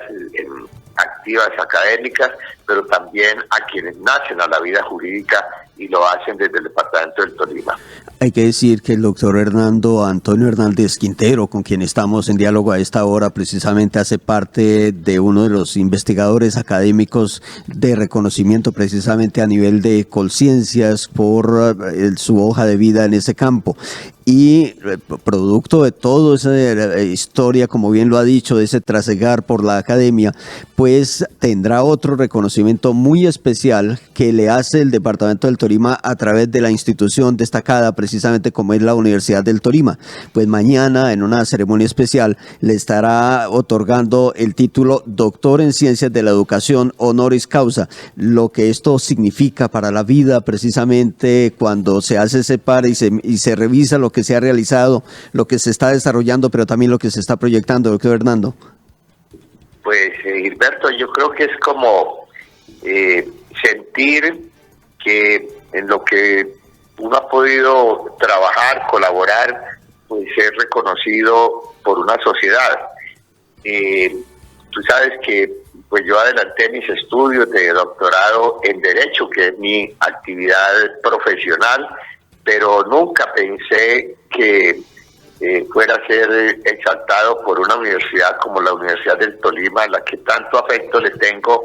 activas académicas, pero también a quienes nacen a la vida jurídica y lo hacen desde el departamento del Tolima. Hay que decir que el doctor Hernando Antonio Hernández Quintero, con quien estamos en diálogo a esta hora, precisamente hace parte de uno de los investigadores académicos de reconocimiento precisamente a nivel de Colciencias por su hoja de vida en ese campo. Y producto de toda esa historia, como bien lo ha dicho, de ese trasegar por la academia, pues tendrá otro reconocimiento muy especial que le hace el departamento del Tolima a través de la institución destacada precisamente como es la Universidad del Tolima. Pues mañana, en una ceremonia especial, le estará otorgando el título Doctor en Ciencias de la Educación honoris causa. Lo que esto significa para la vida, precisamente cuando se hace ese par y se revisa lo que se ha realizado, lo que se está desarrollando, pero también lo que se está proyectando, doctor Hernando. Pues Gilberto, yo creo que es como sentir que en lo que uno ha podido trabajar, colaborar, pues ser reconocido por una sociedad. Tú sabes que pues yo adelanté mis estudios de doctorado en Derecho, que es mi actividad profesional, pero nunca pensé que fuera a ser exaltado por una universidad como la Universidad del Tolima, a la que tanto afecto le tengo,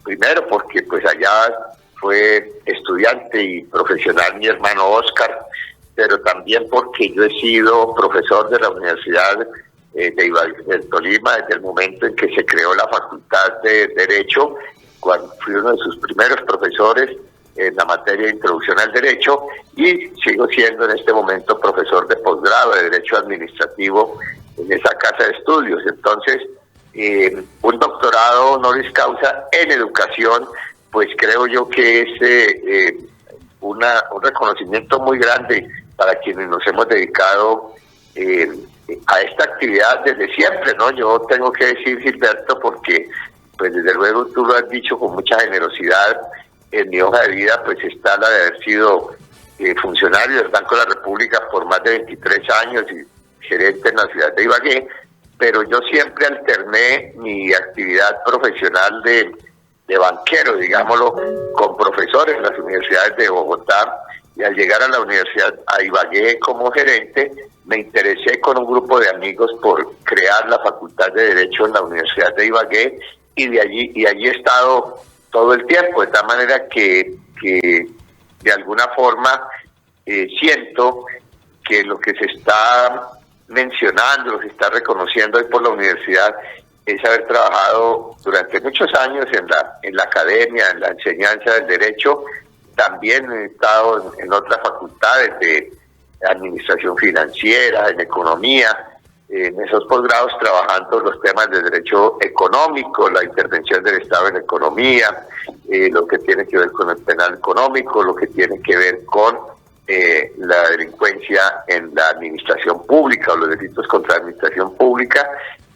primero porque pues allá fue estudiante y profesional mi hermano Oscar, pero también porque yo he sido profesor de la Universidad de Ibagué del Tolima desde el momento en que se creó la Facultad de Derecho, cuando fui uno de sus primeros profesores en la materia de Introducción al Derecho, y sigo siendo en este momento profesor de posgrado de Derecho Administrativo en esa casa de estudios. Entonces, un doctorado honoris causa en educación, pues creo yo que es un reconocimiento muy grande para quienes nos hemos dedicado a esta actividad desde siempre, ¿no? Yo tengo que decir, Gilberto, porque pues desde luego tú lo has dicho con mucha generosidad, en mi hoja de vida pues está la de haber sido funcionario del Banco de la República por más de 23 años y gerente en la ciudad de Ibagué, pero yo siempre alterné mi actividad profesional de banquero, digámoslo, con profesores en las universidades de Bogotá, y al llegar a la universidad, a Ibagué como gerente, me interesé con un grupo de amigos por crear la Facultad de Derecho en la Universidad de Ibagué, y allí he estado todo el tiempo, de tal manera que de alguna forma siento que lo que se está mencionando, lo que se está reconociendo hoy por la universidad, es haber trabajado durante muchos años en la academia, en la enseñanza del derecho. También he estado en otras facultades de administración financiera, en economía, en esos posgrados trabajando los temas de derecho económico, la intervención del Estado en economía, lo que tiene que ver con el penal económico, lo que tiene que ver con la delincuencia en la administración pública o los delitos contra la administración pública.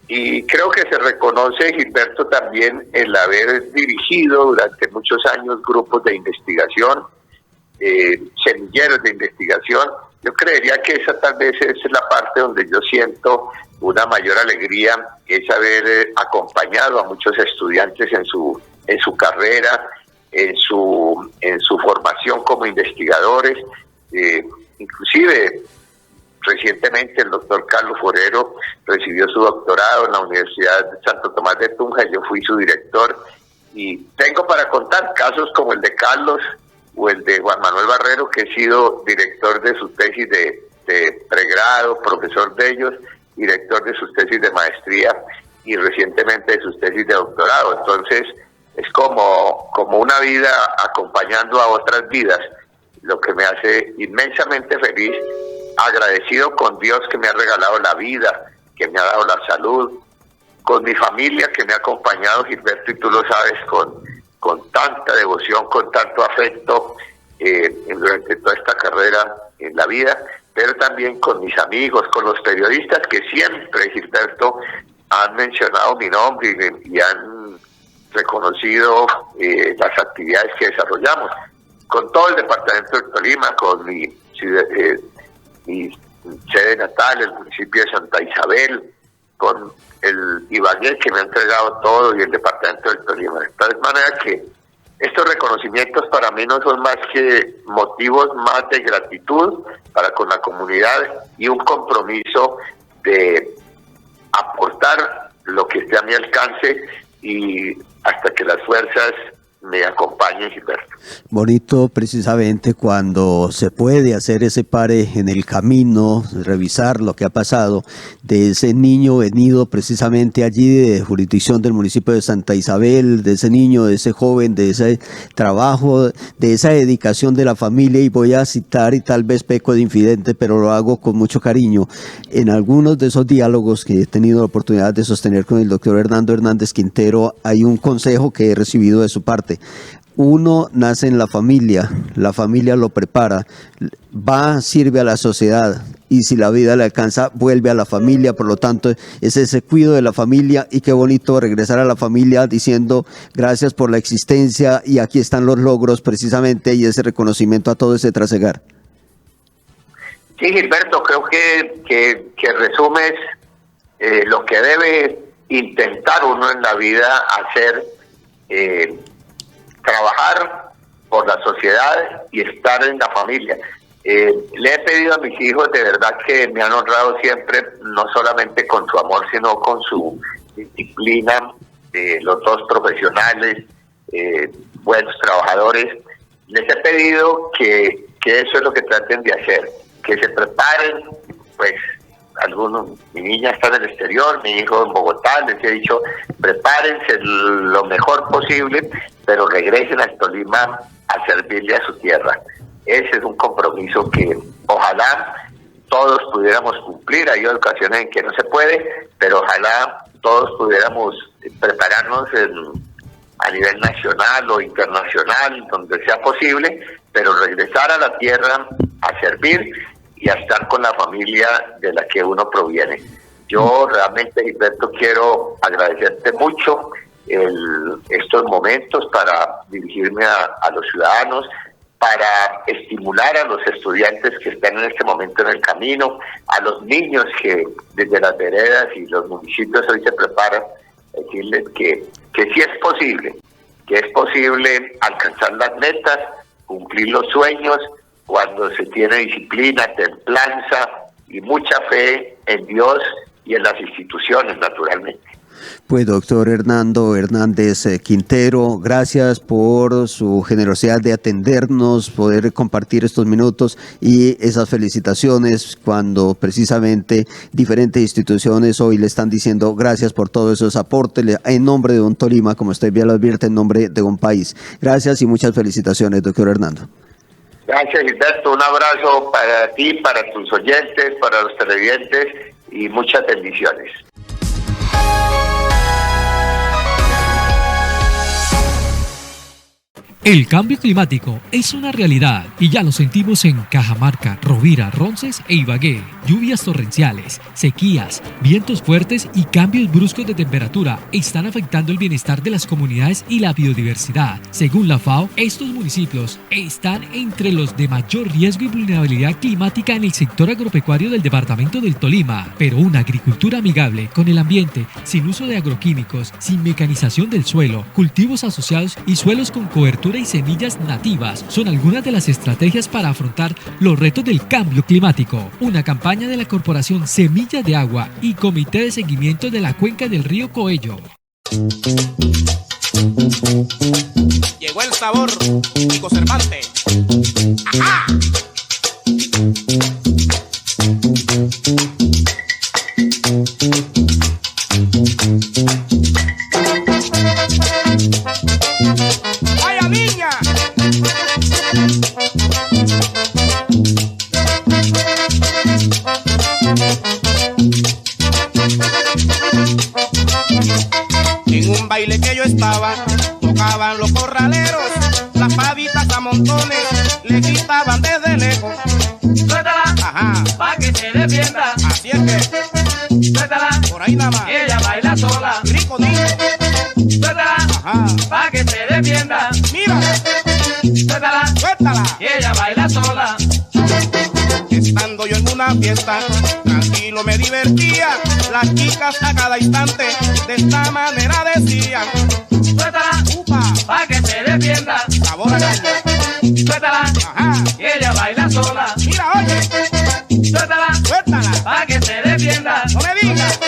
Y creo que se reconoce, Gilberto, también el haber dirigido durante muchos años grupos de investigación, semilleros de investigación. Yo creería que esa tal vez es la parte donde yo siento una mayor alegría, es haber acompañado a muchos estudiantes en su carrera, en su formación como investigadores. Inclusive recientemente el doctor Carlos Forero recibió su doctorado en la Universidad de Santo Tomás de Tunja, yo fui su director, y tengo para contar casos como el de Carlos o el de Juan Manuel Barrero, que he sido director de su tesis de pregrado, profesor de ellos, director de sus tesis de maestría y recientemente de sus tesis de doctorado. Entonces es como una vida acompañando a otras vidas, lo que me hace inmensamente feliz, agradecido con Dios que me ha regalado la vida, que me ha dado la salud, con mi familia que me ha acompañado, Gilberto, y tú lo sabes, con tanta devoción, con tanto afecto durante toda esta carrera en la vida, pero también con mis amigos, con los periodistas que siempre, Gilberto, han mencionado mi nombre y han reconocido las actividades que desarrollamos. Con todo el departamento del Tolima, con mi sede natal, el municipio de Santa Isabel, con el Ibagué, que me ha entregado todo, y el departamento del Tolima. De tal manera que estos reconocimientos para mí no son más que motivos más de gratitud para con la comunidad y un compromiso de aportar lo que esté a mi alcance y hasta que las fuerzas me acompañen, Gilberto. Bonito precisamente cuando se puede hacer ese pare en el camino, revisar lo que ha pasado de ese niño venido precisamente allí de jurisdicción del municipio de Santa Isabel, de ese niño, de ese joven, de ese trabajo, de esa dedicación de la familia. Y voy a citar, y tal vez peco de infidente, pero lo hago con mucho cariño, en algunos de esos diálogos que he tenido la oportunidad de sostener con el doctor Hernando Hernández Quintero, hay un consejo que he recibido de su parte. Uno nace en la familia lo prepara, sirve a la sociedad, y si la vida le alcanza, vuelve a la familia. Por lo tanto, es ese cuidado de la familia, y qué bonito regresar a la familia diciendo gracias por la existencia, y aquí están los logros precisamente, y ese reconocimiento a todo ese trasegar. Sí, Gilberto, creo que resumes lo que debe intentar uno en la vida hacer, trabajar por la sociedad y estar en la familia. Le he pedido a mis hijos, de verdad que me han honrado siempre, no solamente con su amor, sino con su disciplina, los dos profesionales, buenos trabajadores. Les he pedido que eso es lo que traten de hacer, que se preparen, pues algunos, mi niña está en el exterior, mi hijo en Bogotá, les he dicho, prepárense lo mejor posible, pero regresen al Tolima a servirle a su tierra. Ese es un compromiso que ojalá todos pudiéramos cumplir. Hay ocasiones en que no se puede, pero ojalá todos pudiéramos prepararnos a nivel nacional o internacional, donde sea posible, pero regresar a la tierra a servir y a estar con la familia de la que uno proviene. Yo realmente, Gilberto, quiero agradecerte mucho estos momentos para dirigirme a los ciudadanos, para estimular a los estudiantes que están en este momento en el camino, a los niños que desde las veredas y los municipios hoy se preparan, decirles que sí es posible alcanzar las metas, cumplir los sueños, cuando se tiene disciplina, templanza y mucha fe en Dios y en las instituciones, naturalmente. Pues doctor Hernando Hernández Quintero, gracias por su generosidad de atendernos, poder compartir estos minutos y esas felicitaciones cuando precisamente diferentes instituciones hoy le están diciendo gracias por todos esos aportes en nombre de un Tolima, como usted bien lo advierte, en nombre de un país. Gracias y muchas felicitaciones, doctor Hernando. Gracias, Gilberto. Un abrazo para ti, para tus oyentes, para los televidentes y muchas bendiciones. El cambio climático es una realidad y ya lo sentimos en Cajamarca, Rovira, Ronces e Ibagué. Lluvias torrenciales, sequías, vientos fuertes y cambios bruscos de temperatura están afectando el bienestar de las comunidades y la biodiversidad. Según la FAO, estos municipios están entre los de mayor riesgo y vulnerabilidad climática en el sector agropecuario del departamento del Tolima. Pero una agricultura amigable con el ambiente, sin uso de agroquímicos, sin mecanización del suelo, cultivos asociados y suelos con cobertura y semillas nativas son algunas de las estrategias para afrontar los retos del cambio climático. Una campaña de la Corporación Semillas de Agua y Comité de Seguimiento de la Cuenca del Río Coello. Llegó el sabor, Nico Cervantes. ¡Ajá! ¡Vaya niña! En un baile que yo estaba, tocaban los corraleros, las pavitas a montones le gritaban desde lejos. Suéltala, ajá, pa' que se defienda. Así es que, suéltala, por ahí nada más. Ella baila sola, rico niño. Suéltala, ajá, pa' que se defienda. Mira, suéltala, suéltala. Ella baila sola. Estando yo en una fiesta, tranquilo me divertía. Las chicas a cada instante de esta manera decían: suéltala, upa, pa' que se defienda. Sabor a caña. Suéltala, ajá, y ella baila sola. Mira, oye, suéltala, suéltala, pa' que se defienda. No me digas,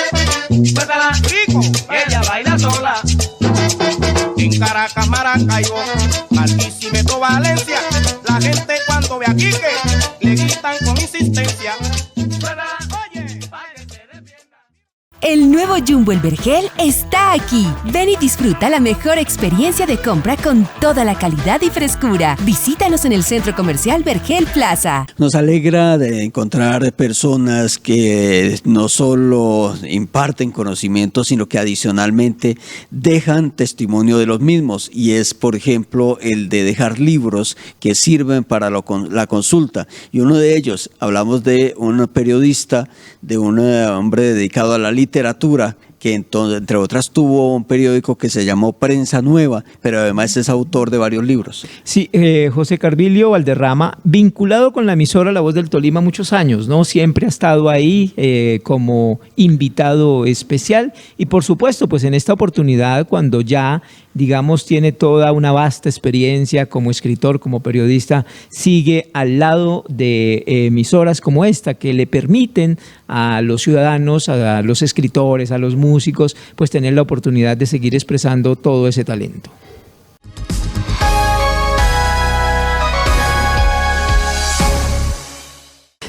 suéltala, rico, y ella baila sola. En Caracas, Maracaibo, Barquisimeto, Valencia, la gente cuando ve a Quique le gritan con insistencia: suéltala, oye, pa' que se defienda. El nuevo Jumbo El Vergel está aquí. Ven y disfruta la mejor experiencia de compra con toda la calidad y frescura. Visítanos en el Centro Comercial Vergel Plaza. Nos alegra de encontrar personas que no solo imparten conocimientos, sino que adicionalmente dejan testimonio de los mismos. Y es, por ejemplo, el de dejar libros que sirven para la consulta. Y uno de ellos, hablamos de un periodista, de un hombre dedicado a la literatura, que entonces, entre otras, tuvo un periódico que se llamó Prensa Nueva, pero además es autor de varios libros. Sí, José Carvilio Valderrama, vinculado con la emisora La Voz del Tolima muchos años, ¿no? Siempre ha estado ahí como invitado especial y por supuesto, pues en esta oportunidad, cuando ya, digamos, tiene toda una vasta experiencia como escritor, como periodista, sigue al lado de emisoras como esta que le permiten a los ciudadanos, a los escritores, a los músicos, pues tener la oportunidad de seguir expresando todo ese talento.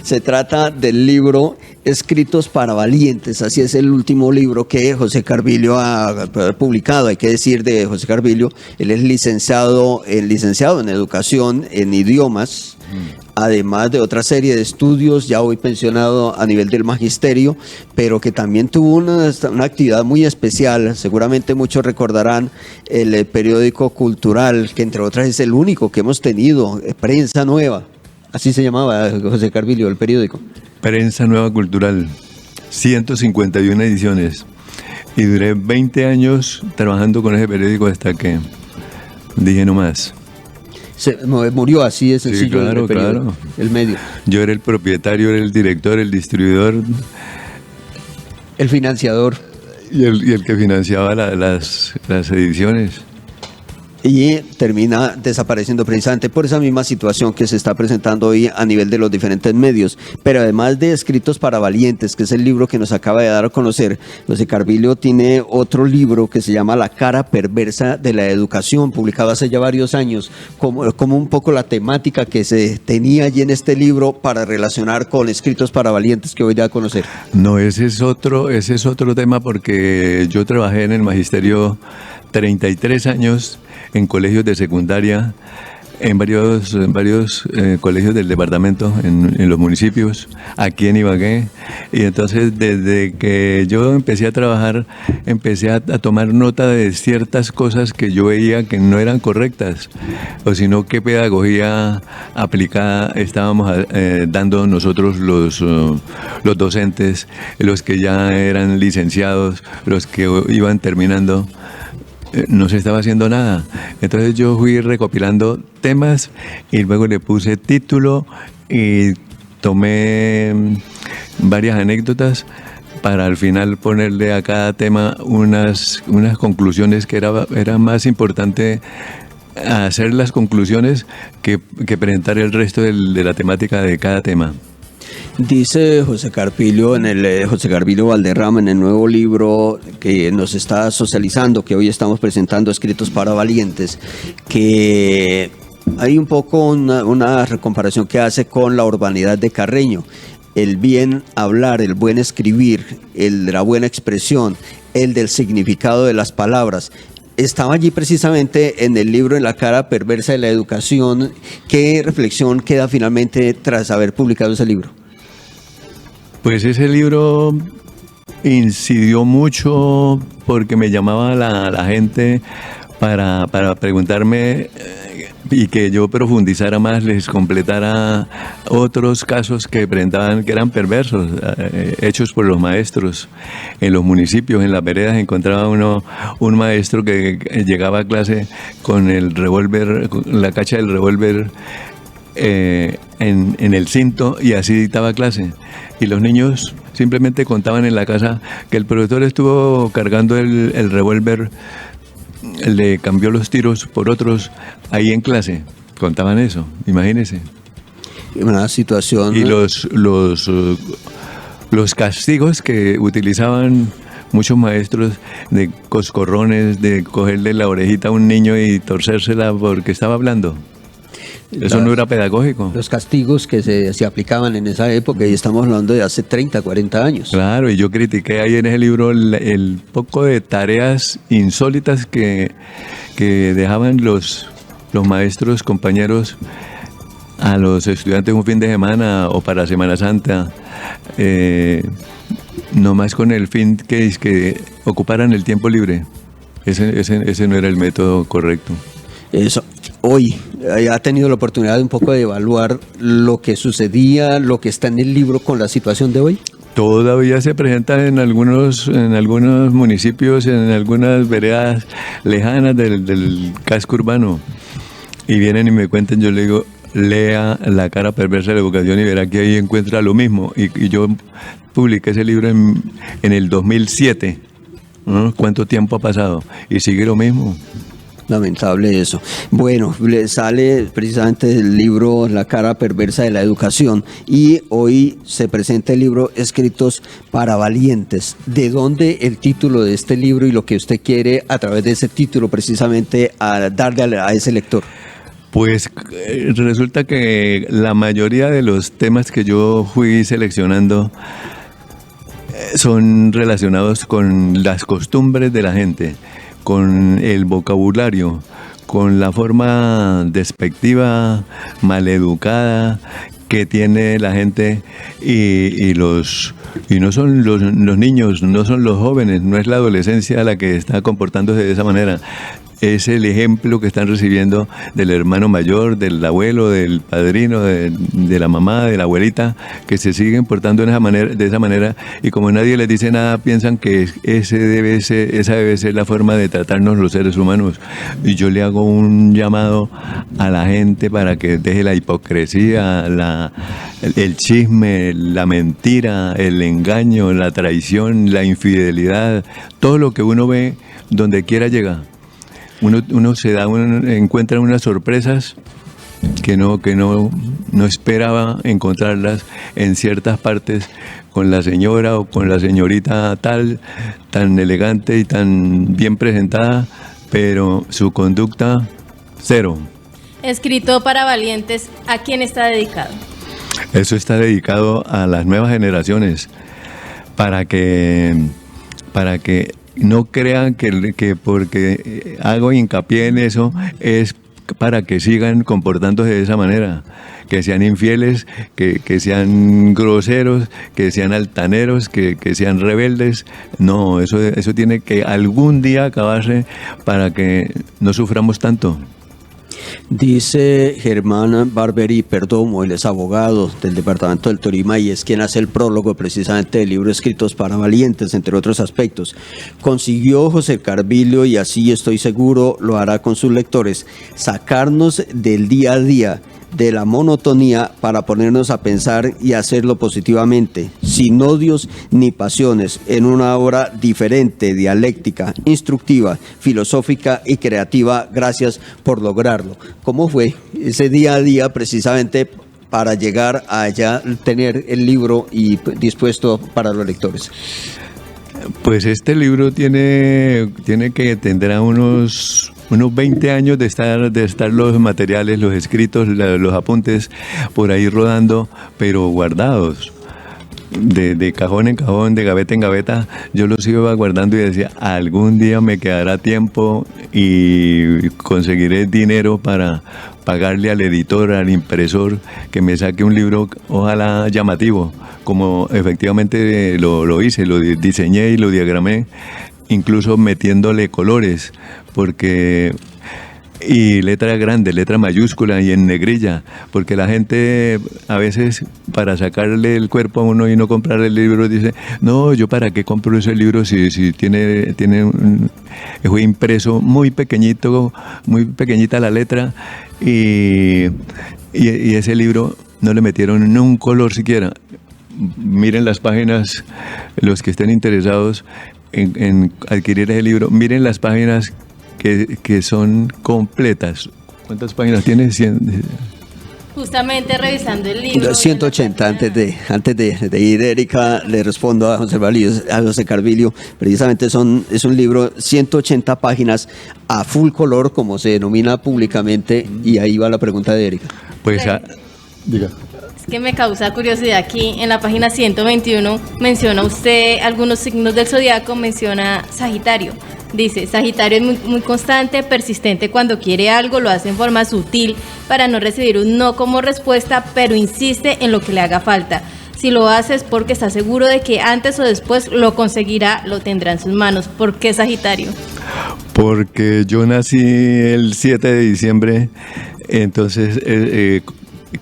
Se trata del libro Escritos para Valientes, así es el último libro que José Carvilio ha publicado. Hay que decir de José Carvilio, él es licenciado en educación en idiomas, además de otra serie de estudios, ya hoy pensionado a nivel del magisterio, pero que también tuvo una actividad muy especial. Seguramente muchos recordarán el periódico cultural, que entre otras es el único que hemos tenido, Prensa Nueva. Así se llamaba, José Carvilio, el periódico. Prensa Nueva Cultural, 151 ediciones. Y duré 20 años trabajando con ese periódico hasta que dije no más. Se murió así de sencillo. Sí, claro, el periódico, claro. El medio. Yo era el propietario, era el director, el distribuidor. El financiador. Y el que financiaba las ediciones. Y termina desapareciendo precisamente por esa misma situación que se está presentando hoy a nivel de los diferentes medios. Pero además de Escritos para Valientes, que es el libro que nos acaba de dar a conocer, José Carvilio tiene otro libro que se llama La cara perversa de la educación, publicado hace ya varios años, como un poco la temática que se tenía allí en este libro para relacionar con Escritos para Valientes, que hoy da a conocer. No, ese es otro tema, porque yo trabajé en el magisterio 33 años en colegios de secundaria, en varios colegios del departamento, en los municipios, aquí en Ibagué. Y entonces desde que yo empecé a trabajar, empecé a tomar nota de ciertas cosas que yo veía que no eran correctas, o sino qué pedagogía aplicada estábamos dando nosotros los docentes, los que ya eran licenciados, los que iban terminando. No se estaba haciendo nada. Entonces yo fui recopilando temas y luego le puse título y tomé varias anécdotas para al final ponerle a cada tema unas conclusiones, que era más importante hacer las conclusiones que presentar el resto de la temática de cada tema. Dice José Carvilio José Carvilio Valderrama en el nuevo libro que nos está socializando, que hoy estamos presentando, Escritos para Valientes, que hay un poco una comparación que hace con la urbanidad de Carreño. El bien hablar, el buen escribir, el de la buena expresión, el del significado de las palabras. Estaba allí precisamente en el libro En la cara perversa de la educación. ¿Qué reflexión queda finalmente tras haber publicado ese libro? Pues ese libro incidió mucho porque me llamaba la gente para preguntarme y que yo profundizara más, les completara otros casos que presentaban que eran perversos, hechos por los maestros en los municipios. En las veredas encontraba un maestro que llegaba a clase con el revólver, la cacha del revólver en el cinto, y así dictaba clase. Y los niños simplemente contaban en la casa que el profesor estuvo cargando el revólver, le cambió los tiros por otros ahí en clase. Contaban eso, imagínense. Una situación. Y los castigos que utilizaban muchos maestros, de coscorrones, de cogerle la orejita a un niño y torcérsela porque estaba hablando. Eso no era pedagógico. Los castigos que se aplicaban en esa época, y estamos hablando de hace 30, 40 años. Claro, y yo critiqué ahí en ese libro el poco de tareas insólitas que dejaban los maestros, compañeros, a los estudiantes un fin de semana o para Semana Santa, nomás con el fin que ocuparan el tiempo libre. Ese no era el método correcto. Eso. Hoy ha tenido la oportunidad de un poco de evaluar lo que sucedía, lo que está en el libro con la situación de hoy. Todavía se presenta en algunos municipios, en algunas veredas lejanas del casco urbano. Y vienen y me cuentan, yo le digo, lea La cara perversa de la educación y verá que ahí encuentra lo mismo. Y yo publiqué ese libro en el 2007. ¿No? ¿Cuánto tiempo ha pasado? Y sigue lo mismo. Lamentable eso. Bueno, le sale precisamente el libro La cara perversa de la educación y hoy se presenta el libro Escritos para Valientes. ¿De dónde el título de este libro y lo que usted quiere a través de ese título precisamente a darle a ese lector? Pues resulta que la mayoría de los temas que yo fui seleccionando son relacionados con las costumbres de la gente, con el vocabulario, con la forma despectiva, maleducada que tiene la gente y no son los niños, no son los jóvenes, no es la adolescencia la que está comportándose de esa manera. Es el ejemplo que están recibiendo del hermano mayor, del abuelo, del padrino, de la mamá, de la abuelita, que se siguen portando de esa manera, y como nadie les dice nada, piensan que esa debe ser la forma de tratarnos los seres humanos. Y yo le hago un llamado a la gente para que deje la hipocresía, el chisme, la mentira, el engaño, la traición, la infidelidad, todo lo que uno ve donde quiera llega. Uno encuentra unas sorpresas que no esperaba encontrarlas en ciertas partes con la señora o con la señorita tal, tan elegante y tan bien presentada, pero su conducta cero. Escrito para Valientes, ¿a quién está dedicado? Eso está dedicado a las nuevas generaciones, para que no crean que porque hago hincapié en eso es para que sigan comportándose de esa manera, que sean infieles, que sean groseros, que sean altaneros, que sean rebeldes. No, eso tiene que algún día acabarse para que no suframos tanto. Dice Germán Barberi Perdomo, él es abogado del departamento del Tolima y es quien hace el prólogo precisamente del libro Escritos para Valientes, entre otros aspectos. Consiguió José Carvillo, y así estoy seguro lo hará con sus lectores, sacarnos del día a día, de la monotonía, para ponernos a pensar y hacerlo positivamente, sin odios ni pasiones, en una obra diferente, dialéctica, instructiva, filosófica y creativa. Gracias por lograrlo. ¿Cómo fue ese día a día precisamente para llegar a ya tener el libro y dispuesto para los lectores? Pues este libro tendrá unos 20 años de estar los materiales, los escritos, los apuntes por ahí rodando, pero guardados. De cajón en cajón, de gaveta en gaveta, yo los iba guardando y decía, algún día me quedará tiempo y conseguiré dinero para pagarle al editor, al impresor, que me saque un libro, ojalá llamativo, como efectivamente lo hice, lo diseñé y lo diagramé, incluso metiéndole colores, y letra grande, letra mayúscula y en negrilla, porque la gente a veces, para sacarle el cuerpo a uno y no comprar el libro, dice, no, yo para qué compro ese libro si fue impreso muy pequeñito, muy pequeñita la letra, y ese libro no le metieron ni un color siquiera. Miren las páginas, los que estén interesados en adquirir ese libro, miren las páginas que son completas. ¿Cuántas páginas tiene? 100. Justamente revisando el libro. 180. Antes de ir, Erika, le respondo a José Carvillo. Precisamente es un libro, 180 páginas a full color, como se denomina públicamente, y ahí va la pregunta de Erika. Pues, diga. Es que me causa curiosidad aquí, en la página 121 menciona usted algunos signos del zodiaco, menciona Sagitario. Dice, Sagitario es muy constante, persistente cuando quiere algo, lo hace en forma sutil para no recibir un no como respuesta, pero insiste en lo que le haga falta. Si lo hace es porque está seguro de que antes o después lo conseguirá, lo tendrá en sus manos. ¿Por qué Sagitario? Porque yo nací el 7 de diciembre, entonces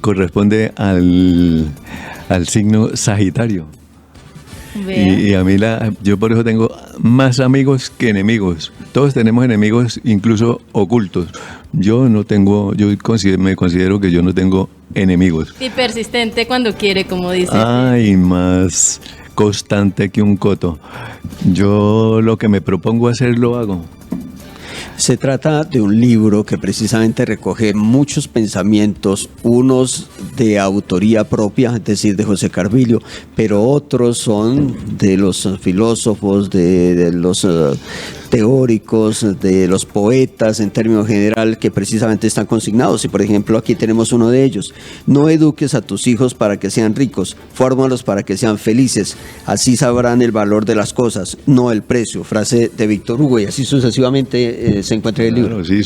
corresponde al signo Sagitario. Y a mí yo por eso tengo más amigos que enemigos. Todos tenemos enemigos, incluso ocultos. Me considero que yo no tengo enemigos. Y persistente cuando quiere, como dice. Ay, más constante que un coto. Yo lo que me propongo hacer lo hago. Se trata de un libro que precisamente recoge muchos pensamientos, unos de autoría propia, es decir, de José Carvillo, pero otros son de los filósofos, de los teóricos, de los poetas en términos general, que precisamente están consignados. Y por ejemplo aquí tenemos uno de ellos: no eduques a tus hijos para que sean ricos, fórmalos para que sean felices, así sabrán el valor de las cosas, no el precio. Frase de Víctor Hugo, y así sucesivamente se encuentra en el libro. Sí,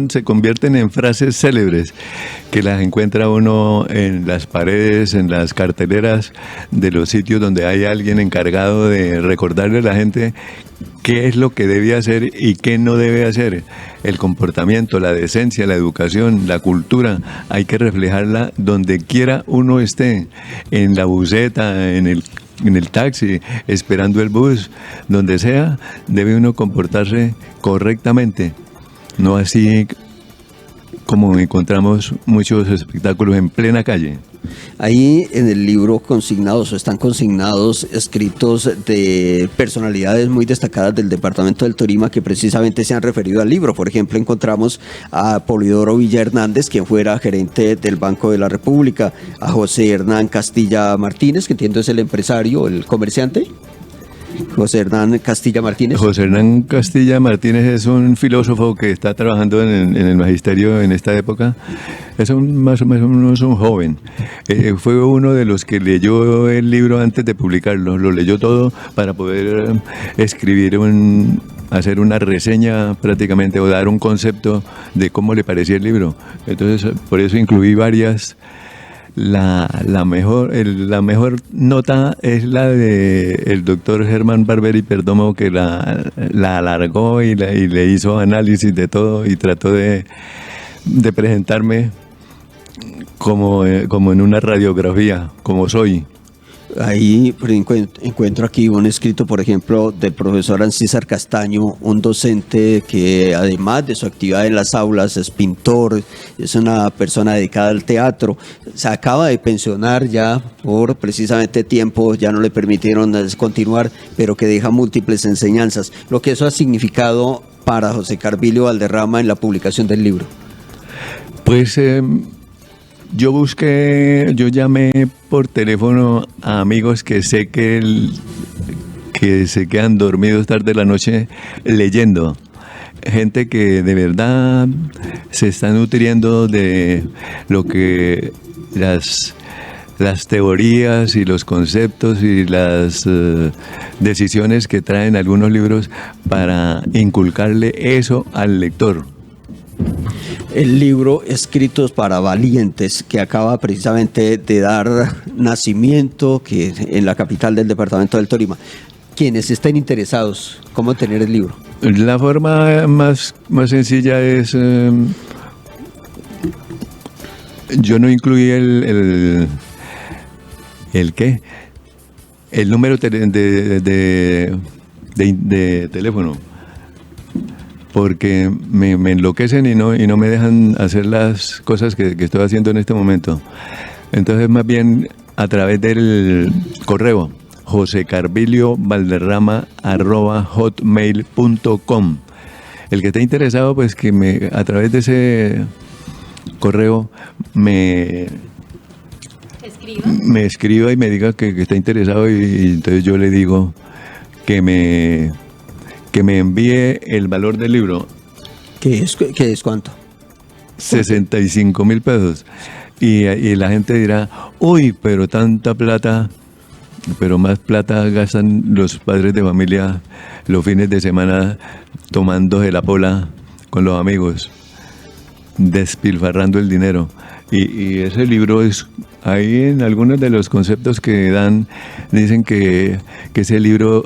se convierten en frases célebres que las encuentra uno en las paredes, en las carteleras de los sitios donde hay alguien encargado de recordarle a la gente qué es lo que debe hacer y qué no debe hacer. El comportamiento, la decencia, la educación, la cultura, hay que reflejarla donde quiera uno esté, en la buseta, en el taxi, esperando el bus, donde sea, debe uno comportarse correctamente, no así como encontramos muchos espectáculos en plena calle. Ahí en el libro están consignados escritos de personalidades muy destacadas del departamento del Tolima que precisamente se han referido al libro. Por ejemplo, encontramos a Polidoro Villa Hernández, quien fuera gerente del Banco de la República, a José Hernán Castilla Martínez, que entiendo es el empresario, el comerciante. José Hernán Castilla Martínez. José Hernán Castilla Martínez es un filósofo que está trabajando en el magisterio en esta época. Es más o menos un joven. Fue uno de los que leyó el libro antes de publicarlo. Lo leyó todo para poder escribir hacer una reseña prácticamente, o dar un concepto de cómo le parecía el libro. Entonces, por eso incluí varias. La mejor nota es la de el doctor Germán Barberi Perdomo, que la alargó y le hizo análisis de todo y trató de presentarme como en una radiografía, como soy. Ahí encuentro aquí un escrito, por ejemplo, del profesor Ancísar Castaño, un docente que además de su actividad en las aulas es pintor, es una persona dedicada al teatro. Se acaba de pensionar ya por precisamente tiempo, ya no le permitieron continuar, pero que deja múltiples enseñanzas. Lo que eso ha significado para José Carvillo Valderrama en la publicación del libro. Pues yo llamé por teléfono a amigos que sé que se quedan dormidos tarde de la noche leyendo. Gente que de verdad se está nutriendo de lo que las teorías y los conceptos y las decisiones que traen algunos libros para inculcarle eso al lector. El libro Escritos para Valientes, que acaba precisamente de dar nacimiento que en la capital del departamento del Tolima. Quienes estén interesados, ¿cómo tener el libro? La forma más sencilla es... yo no incluí el número de teléfono, porque me enloquecen y no me dejan hacer las cosas que estoy haciendo en este momento. Entonces, más bien a través del correo josecarvillovalderrama@hotmail.com. El que esté interesado, pues que a través de ese correo me escriba y me diga que está interesado, y entonces yo le digo que me envíe el valor del libro. ¿Qué es cuánto? 65,000 pesos. Y la gente dirá, uy, pero tanta plata, pero más plata gastan los padres de familia los fines de semana tomándose la pola con los amigos, despilfarrando el dinero. Y ese libro es, ahí en algunos de los conceptos que dan, dicen que ese libro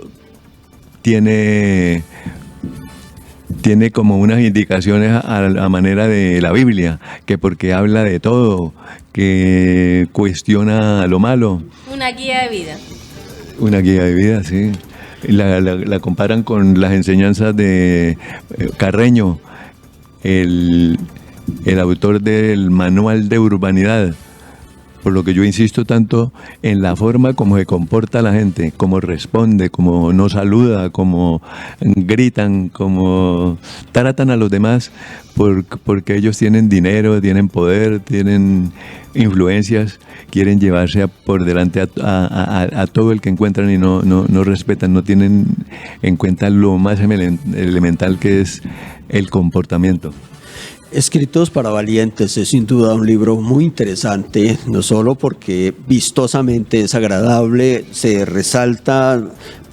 tiene como unas indicaciones a la manera de la Biblia, que porque habla de todo, que cuestiona lo malo. Una guía de vida. Una guía de vida, sí. La comparan con las enseñanzas de Carreño, el autor del Manual de Urbanidad. Por lo que yo insisto tanto en la forma como se comporta la gente, cómo responde, cómo no saluda, cómo gritan, cómo tratan a los demás, porque ellos tienen dinero, tienen poder, tienen influencias, quieren llevarse por delante a todo el que encuentran y no respetan, no tienen en cuenta lo más elemental que es el comportamiento. Escritos para Valientes es sin duda un libro muy interesante, no solo porque vistosamente es agradable, se resalta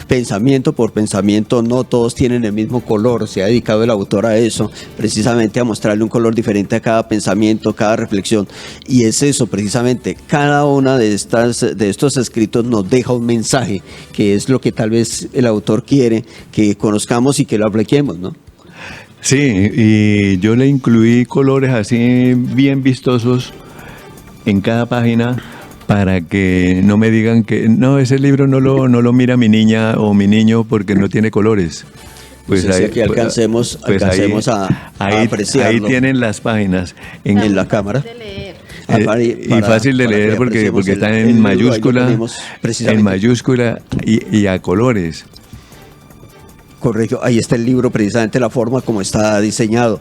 pensamiento por pensamiento, no todos tienen el mismo color, se ha dedicado el autor a eso, precisamente a mostrarle un color diferente a cada pensamiento, cada reflexión, y es eso precisamente, cada una de estos escritos nos deja un mensaje, que es lo que tal vez el autor quiere que conozcamos y que lo apliquemos, ¿no? Sí, y yo le incluí colores así bien vistosos en cada página para que no me digan que no, ese libro no lo mira mi niña o mi niño porque no tiene colores. Pues ahí, que alcancemos a apreciarlo. Ahí tienen las páginas en la cámara. Y fácil de leer porque está en mayúscula, y a colores. Correcto, ahí está el libro, precisamente la forma como está diseñado.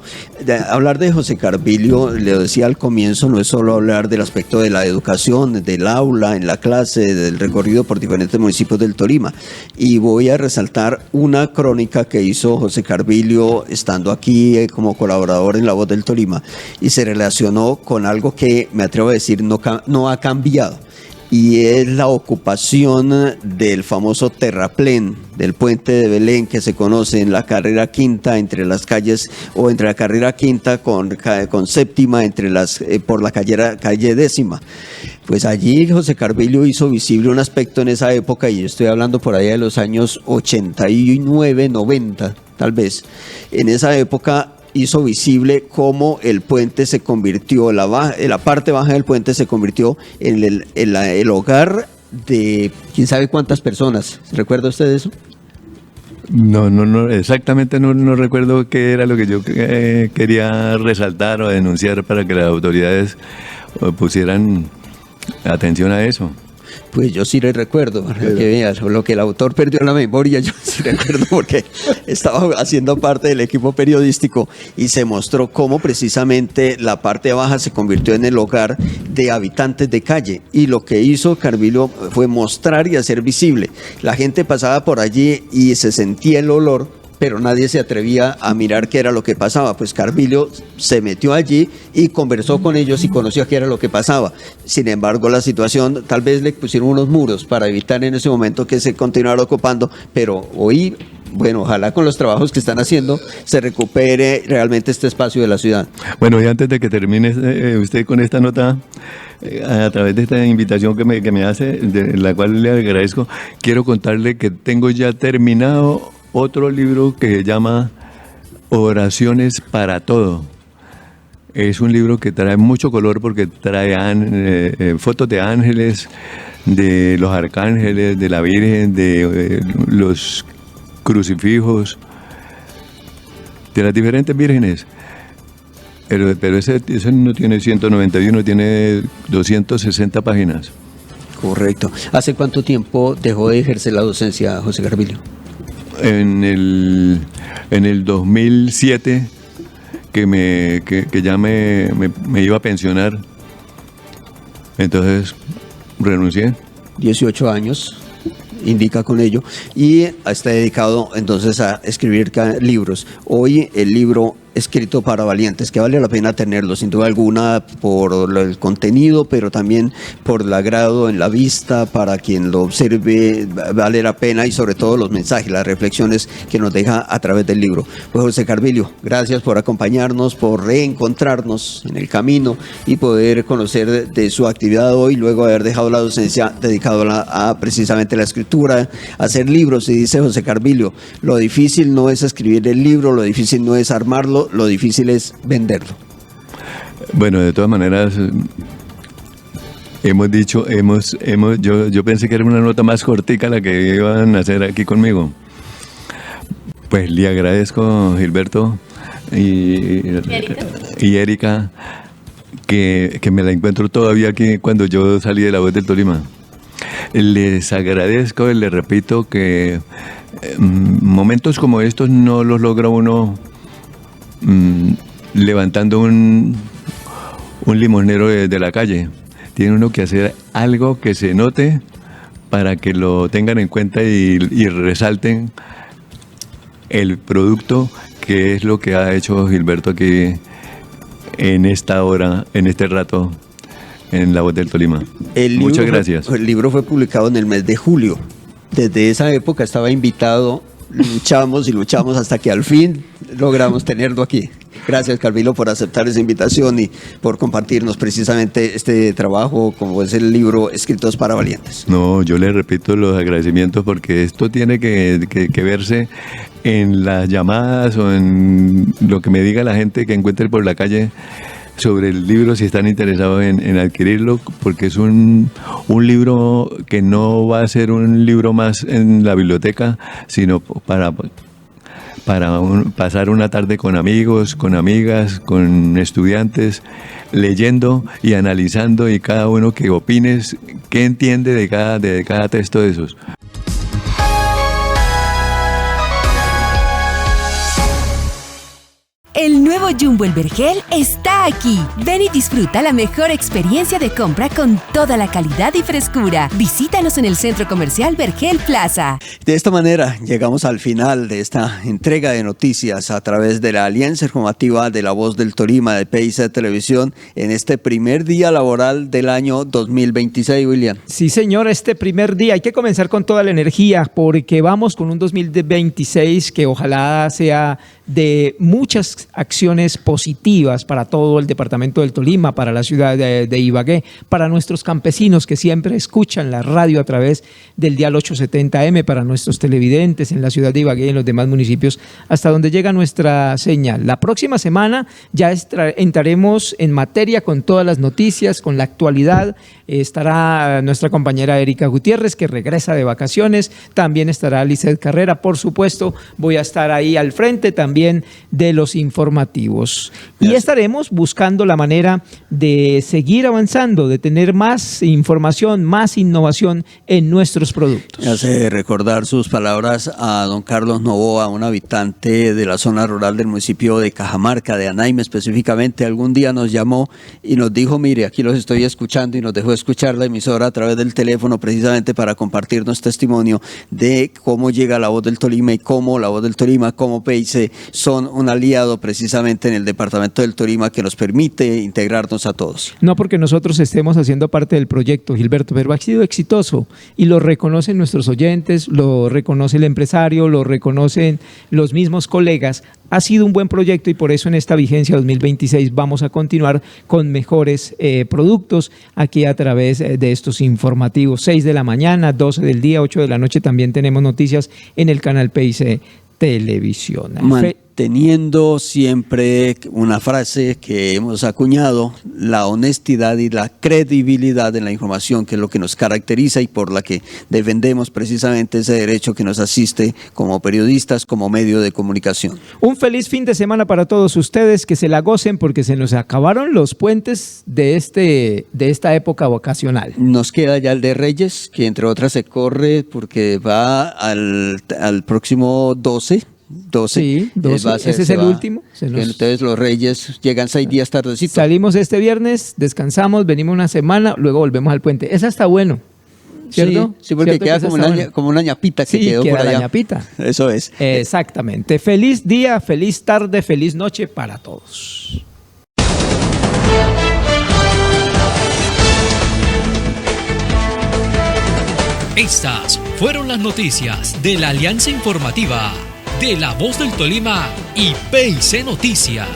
Hablar de José Carvillo, le decía al comienzo, no es solo hablar del aspecto de la educación, del aula, en la clase, del recorrido por diferentes municipios del Tolima. Y voy a resaltar una crónica que hizo José Carvillo estando aquí como colaborador en La Voz del Tolima y se relacionó con algo que me atrevo a decir no ha cambiado. Y es la ocupación del famoso terraplén del puente de Belén que se conoce en la carrera quinta entre las calles, o entre la carrera quinta con séptima por la calle décima. Pues allí José Carvillo hizo visible un aspecto en esa época, y yo estoy hablando por allá de los años 89, 90 tal vez. En esa época hizo visible cómo el puente se convirtió, la parte baja del puente se convirtió en el hogar de quién sabe cuántas personas. ¿Recuerda usted eso? No, exactamente no recuerdo qué era lo que yo quería resaltar o denunciar para que las autoridades pusieran atención a eso. Pues yo sí le recuerdo, que veas, lo que el autor perdió en la memoria, yo sí recuerdo porque estaba haciendo parte del equipo periodístico y se mostró cómo precisamente la parte baja se convirtió en el hogar de habitantes de calle, y lo que hizo Carvillo fue mostrar y hacer visible. La gente pasaba por allí y se sentía el olor, pero nadie se atrevía a mirar qué era lo que pasaba. Pues Carvillo se metió allí y conversó con ellos y conoció qué era lo que pasaba. Sin embargo, la situación, tal vez le pusieron unos muros para evitar en ese momento que se continuara ocupando, pero hoy, bueno, ojalá con los trabajos que están haciendo se recupere realmente este espacio de la ciudad. Bueno, y antes de que termine usted con esta nota, a través de esta invitación que me hace, de la cual le agradezco, quiero contarle que tengo ya terminado otro libro que se llama Oraciones para Todo. Es un libro que trae mucho color porque trae fotos de ángeles, de los arcángeles, de la Virgen, de los crucifijos, de las diferentes vírgenes. Pero ese no tiene 191, tiene 260 páginas. Correcto. ¿Hace cuánto tiempo dejó de ejercer la docencia, José Carvillo? En el 2007, que ya me iba a pensionar, entonces renuncié. 18 años, indica con ello, y está dedicado entonces a escribir libros. Hoy el libro Escrito para Valientes, que vale la pena tenerlo sin duda alguna por el contenido, pero también por el agrado en la vista, para quien lo observe vale la pena, y sobre todo los mensajes, las reflexiones que nos deja a través del libro. Pues José Carvillo, gracias por acompañarnos, por reencontrarnos en el camino y poder conocer de su actividad hoy, luego de haber dejado la docencia, dedicado a precisamente la escritura, a hacer libros. Y dice José Carvillo, lo difícil no es escribir el libro, lo difícil no es armarlo, lo difícil es venderlo. Bueno, de todas maneras, yo pensé que era una nota más cortica la que iban a hacer aquí conmigo. Pues le agradezco, Gilberto y Erika, que me la encuentro todavía aquí cuando yo salí de La Voz del Tolima. Les agradezco y les repito que momentos como estos no los logra uno levantando un limonero de la calle. Tiene uno que hacer algo que se note para que lo tengan en cuenta y resalten el producto, que es lo que ha hecho Gilberto aquí en esta hora, en este rato, en La Voz del Tolima. Muchas gracias. El libro fue publicado en el mes de julio. Desde esa época estaba invitado, luchamos hasta que al fin logramos tenerlo aquí. Gracias, Calvillo, por aceptar esa invitación y por compartirnos precisamente este trabajo, como es el libro Escritos para Valientes. No, yo le repito los agradecimientos porque esto tiene que verse en las llamadas o en lo que me diga la gente que encuentre por la calle sobre el libro, si están interesados en adquirirlo, porque es un libro que no va a ser un libro más en la biblioteca, sino para pasar una tarde con amigos, con amigas, con estudiantes, leyendo y analizando, y cada uno que opines qué entiende de cada texto de esos. El nuevo Jumbo El Vergel está aquí. Ven y disfruta la mejor experiencia de compra con toda la calidad y frescura. Visítanos en el Centro Comercial Vergel Plaza. De esta manera llegamos al final de esta entrega de noticias a través de la Alianza Informativa de La Voz del Tolima de PIC Televisión en este primer día laboral del año 2026, William. Sí, señor, este primer día hay que comenzar con toda la energía porque vamos con un 2026 que ojalá sea de muchas acciones positivas para todo el departamento del Tolima, para la ciudad de Ibagué, para nuestros campesinos que siempre escuchan la radio a través del dial 870M, para nuestros televidentes en la ciudad de Ibagué y en los demás municipios hasta donde llega nuestra señal. La próxima semana ya entraremos en materia con todas las noticias, con la actualidad. Estará nuestra compañera Erika Gutiérrez, que regresa de vacaciones. También estará Lizeth Carrera, por supuesto. Voy a estar ahí al frente también de los informativos. Y estaremos buscando la manera de seguir avanzando, de tener más información, más innovación en nuestros productos. Me hace recordar sus palabras a don Carlos Novoa, un habitante de la zona rural del municipio de Cajamarca, de Anaime específicamente. Algún día nos llamó y nos dijo: mire, aquí los estoy escuchando, y nos dejó escuchar la emisora a través del teléfono precisamente para compartirnos testimonio de cómo llega La Voz del Tolima y cómo La Voz del Tolima, como PIC, son un aliado precisamente en el departamento del Tolima que nos permite integrarnos a todos. No porque nosotros estemos haciendo parte del proyecto, Gilberto, pero ha sido exitoso y lo reconocen nuestros oyentes, lo reconoce el empresario, lo reconocen los mismos colegas. Ha sido un buen proyecto y por eso en esta vigencia 2026 vamos a continuar con mejores productos aquí a través de estos informativos. 6 de la mañana, 12 del día, 8 de la noche también tenemos noticias en el canal PIC Televisión. Teniendo siempre una frase que hemos acuñado: la honestidad y la credibilidad en la información, que es lo que nos caracteriza y por la que defendemos precisamente ese derecho que nos asiste como periodistas, como medio de comunicación. Un feliz fin de semana para todos ustedes, que se la gocen porque se nos acabaron los puentes de esta época vacacional. Nos queda ya el de Reyes, que entre otras se corre porque va al próximo 12. Sí, 12. Ese es el último. Entonces los Reyes llegan 6 días tardecito. Salimos este viernes, descansamos, venimos una semana, luego volvemos al puente. Esa está bueno, ¿cierto? Sí, porque queda como una ñapita que quedó por allá. La ñapita. Eso es. Exactamente. Feliz día, feliz tarde, feliz noche para todos. Estas fueron las noticias de la Alianza Informativa de La Voz del Tolima y PIC Noticias.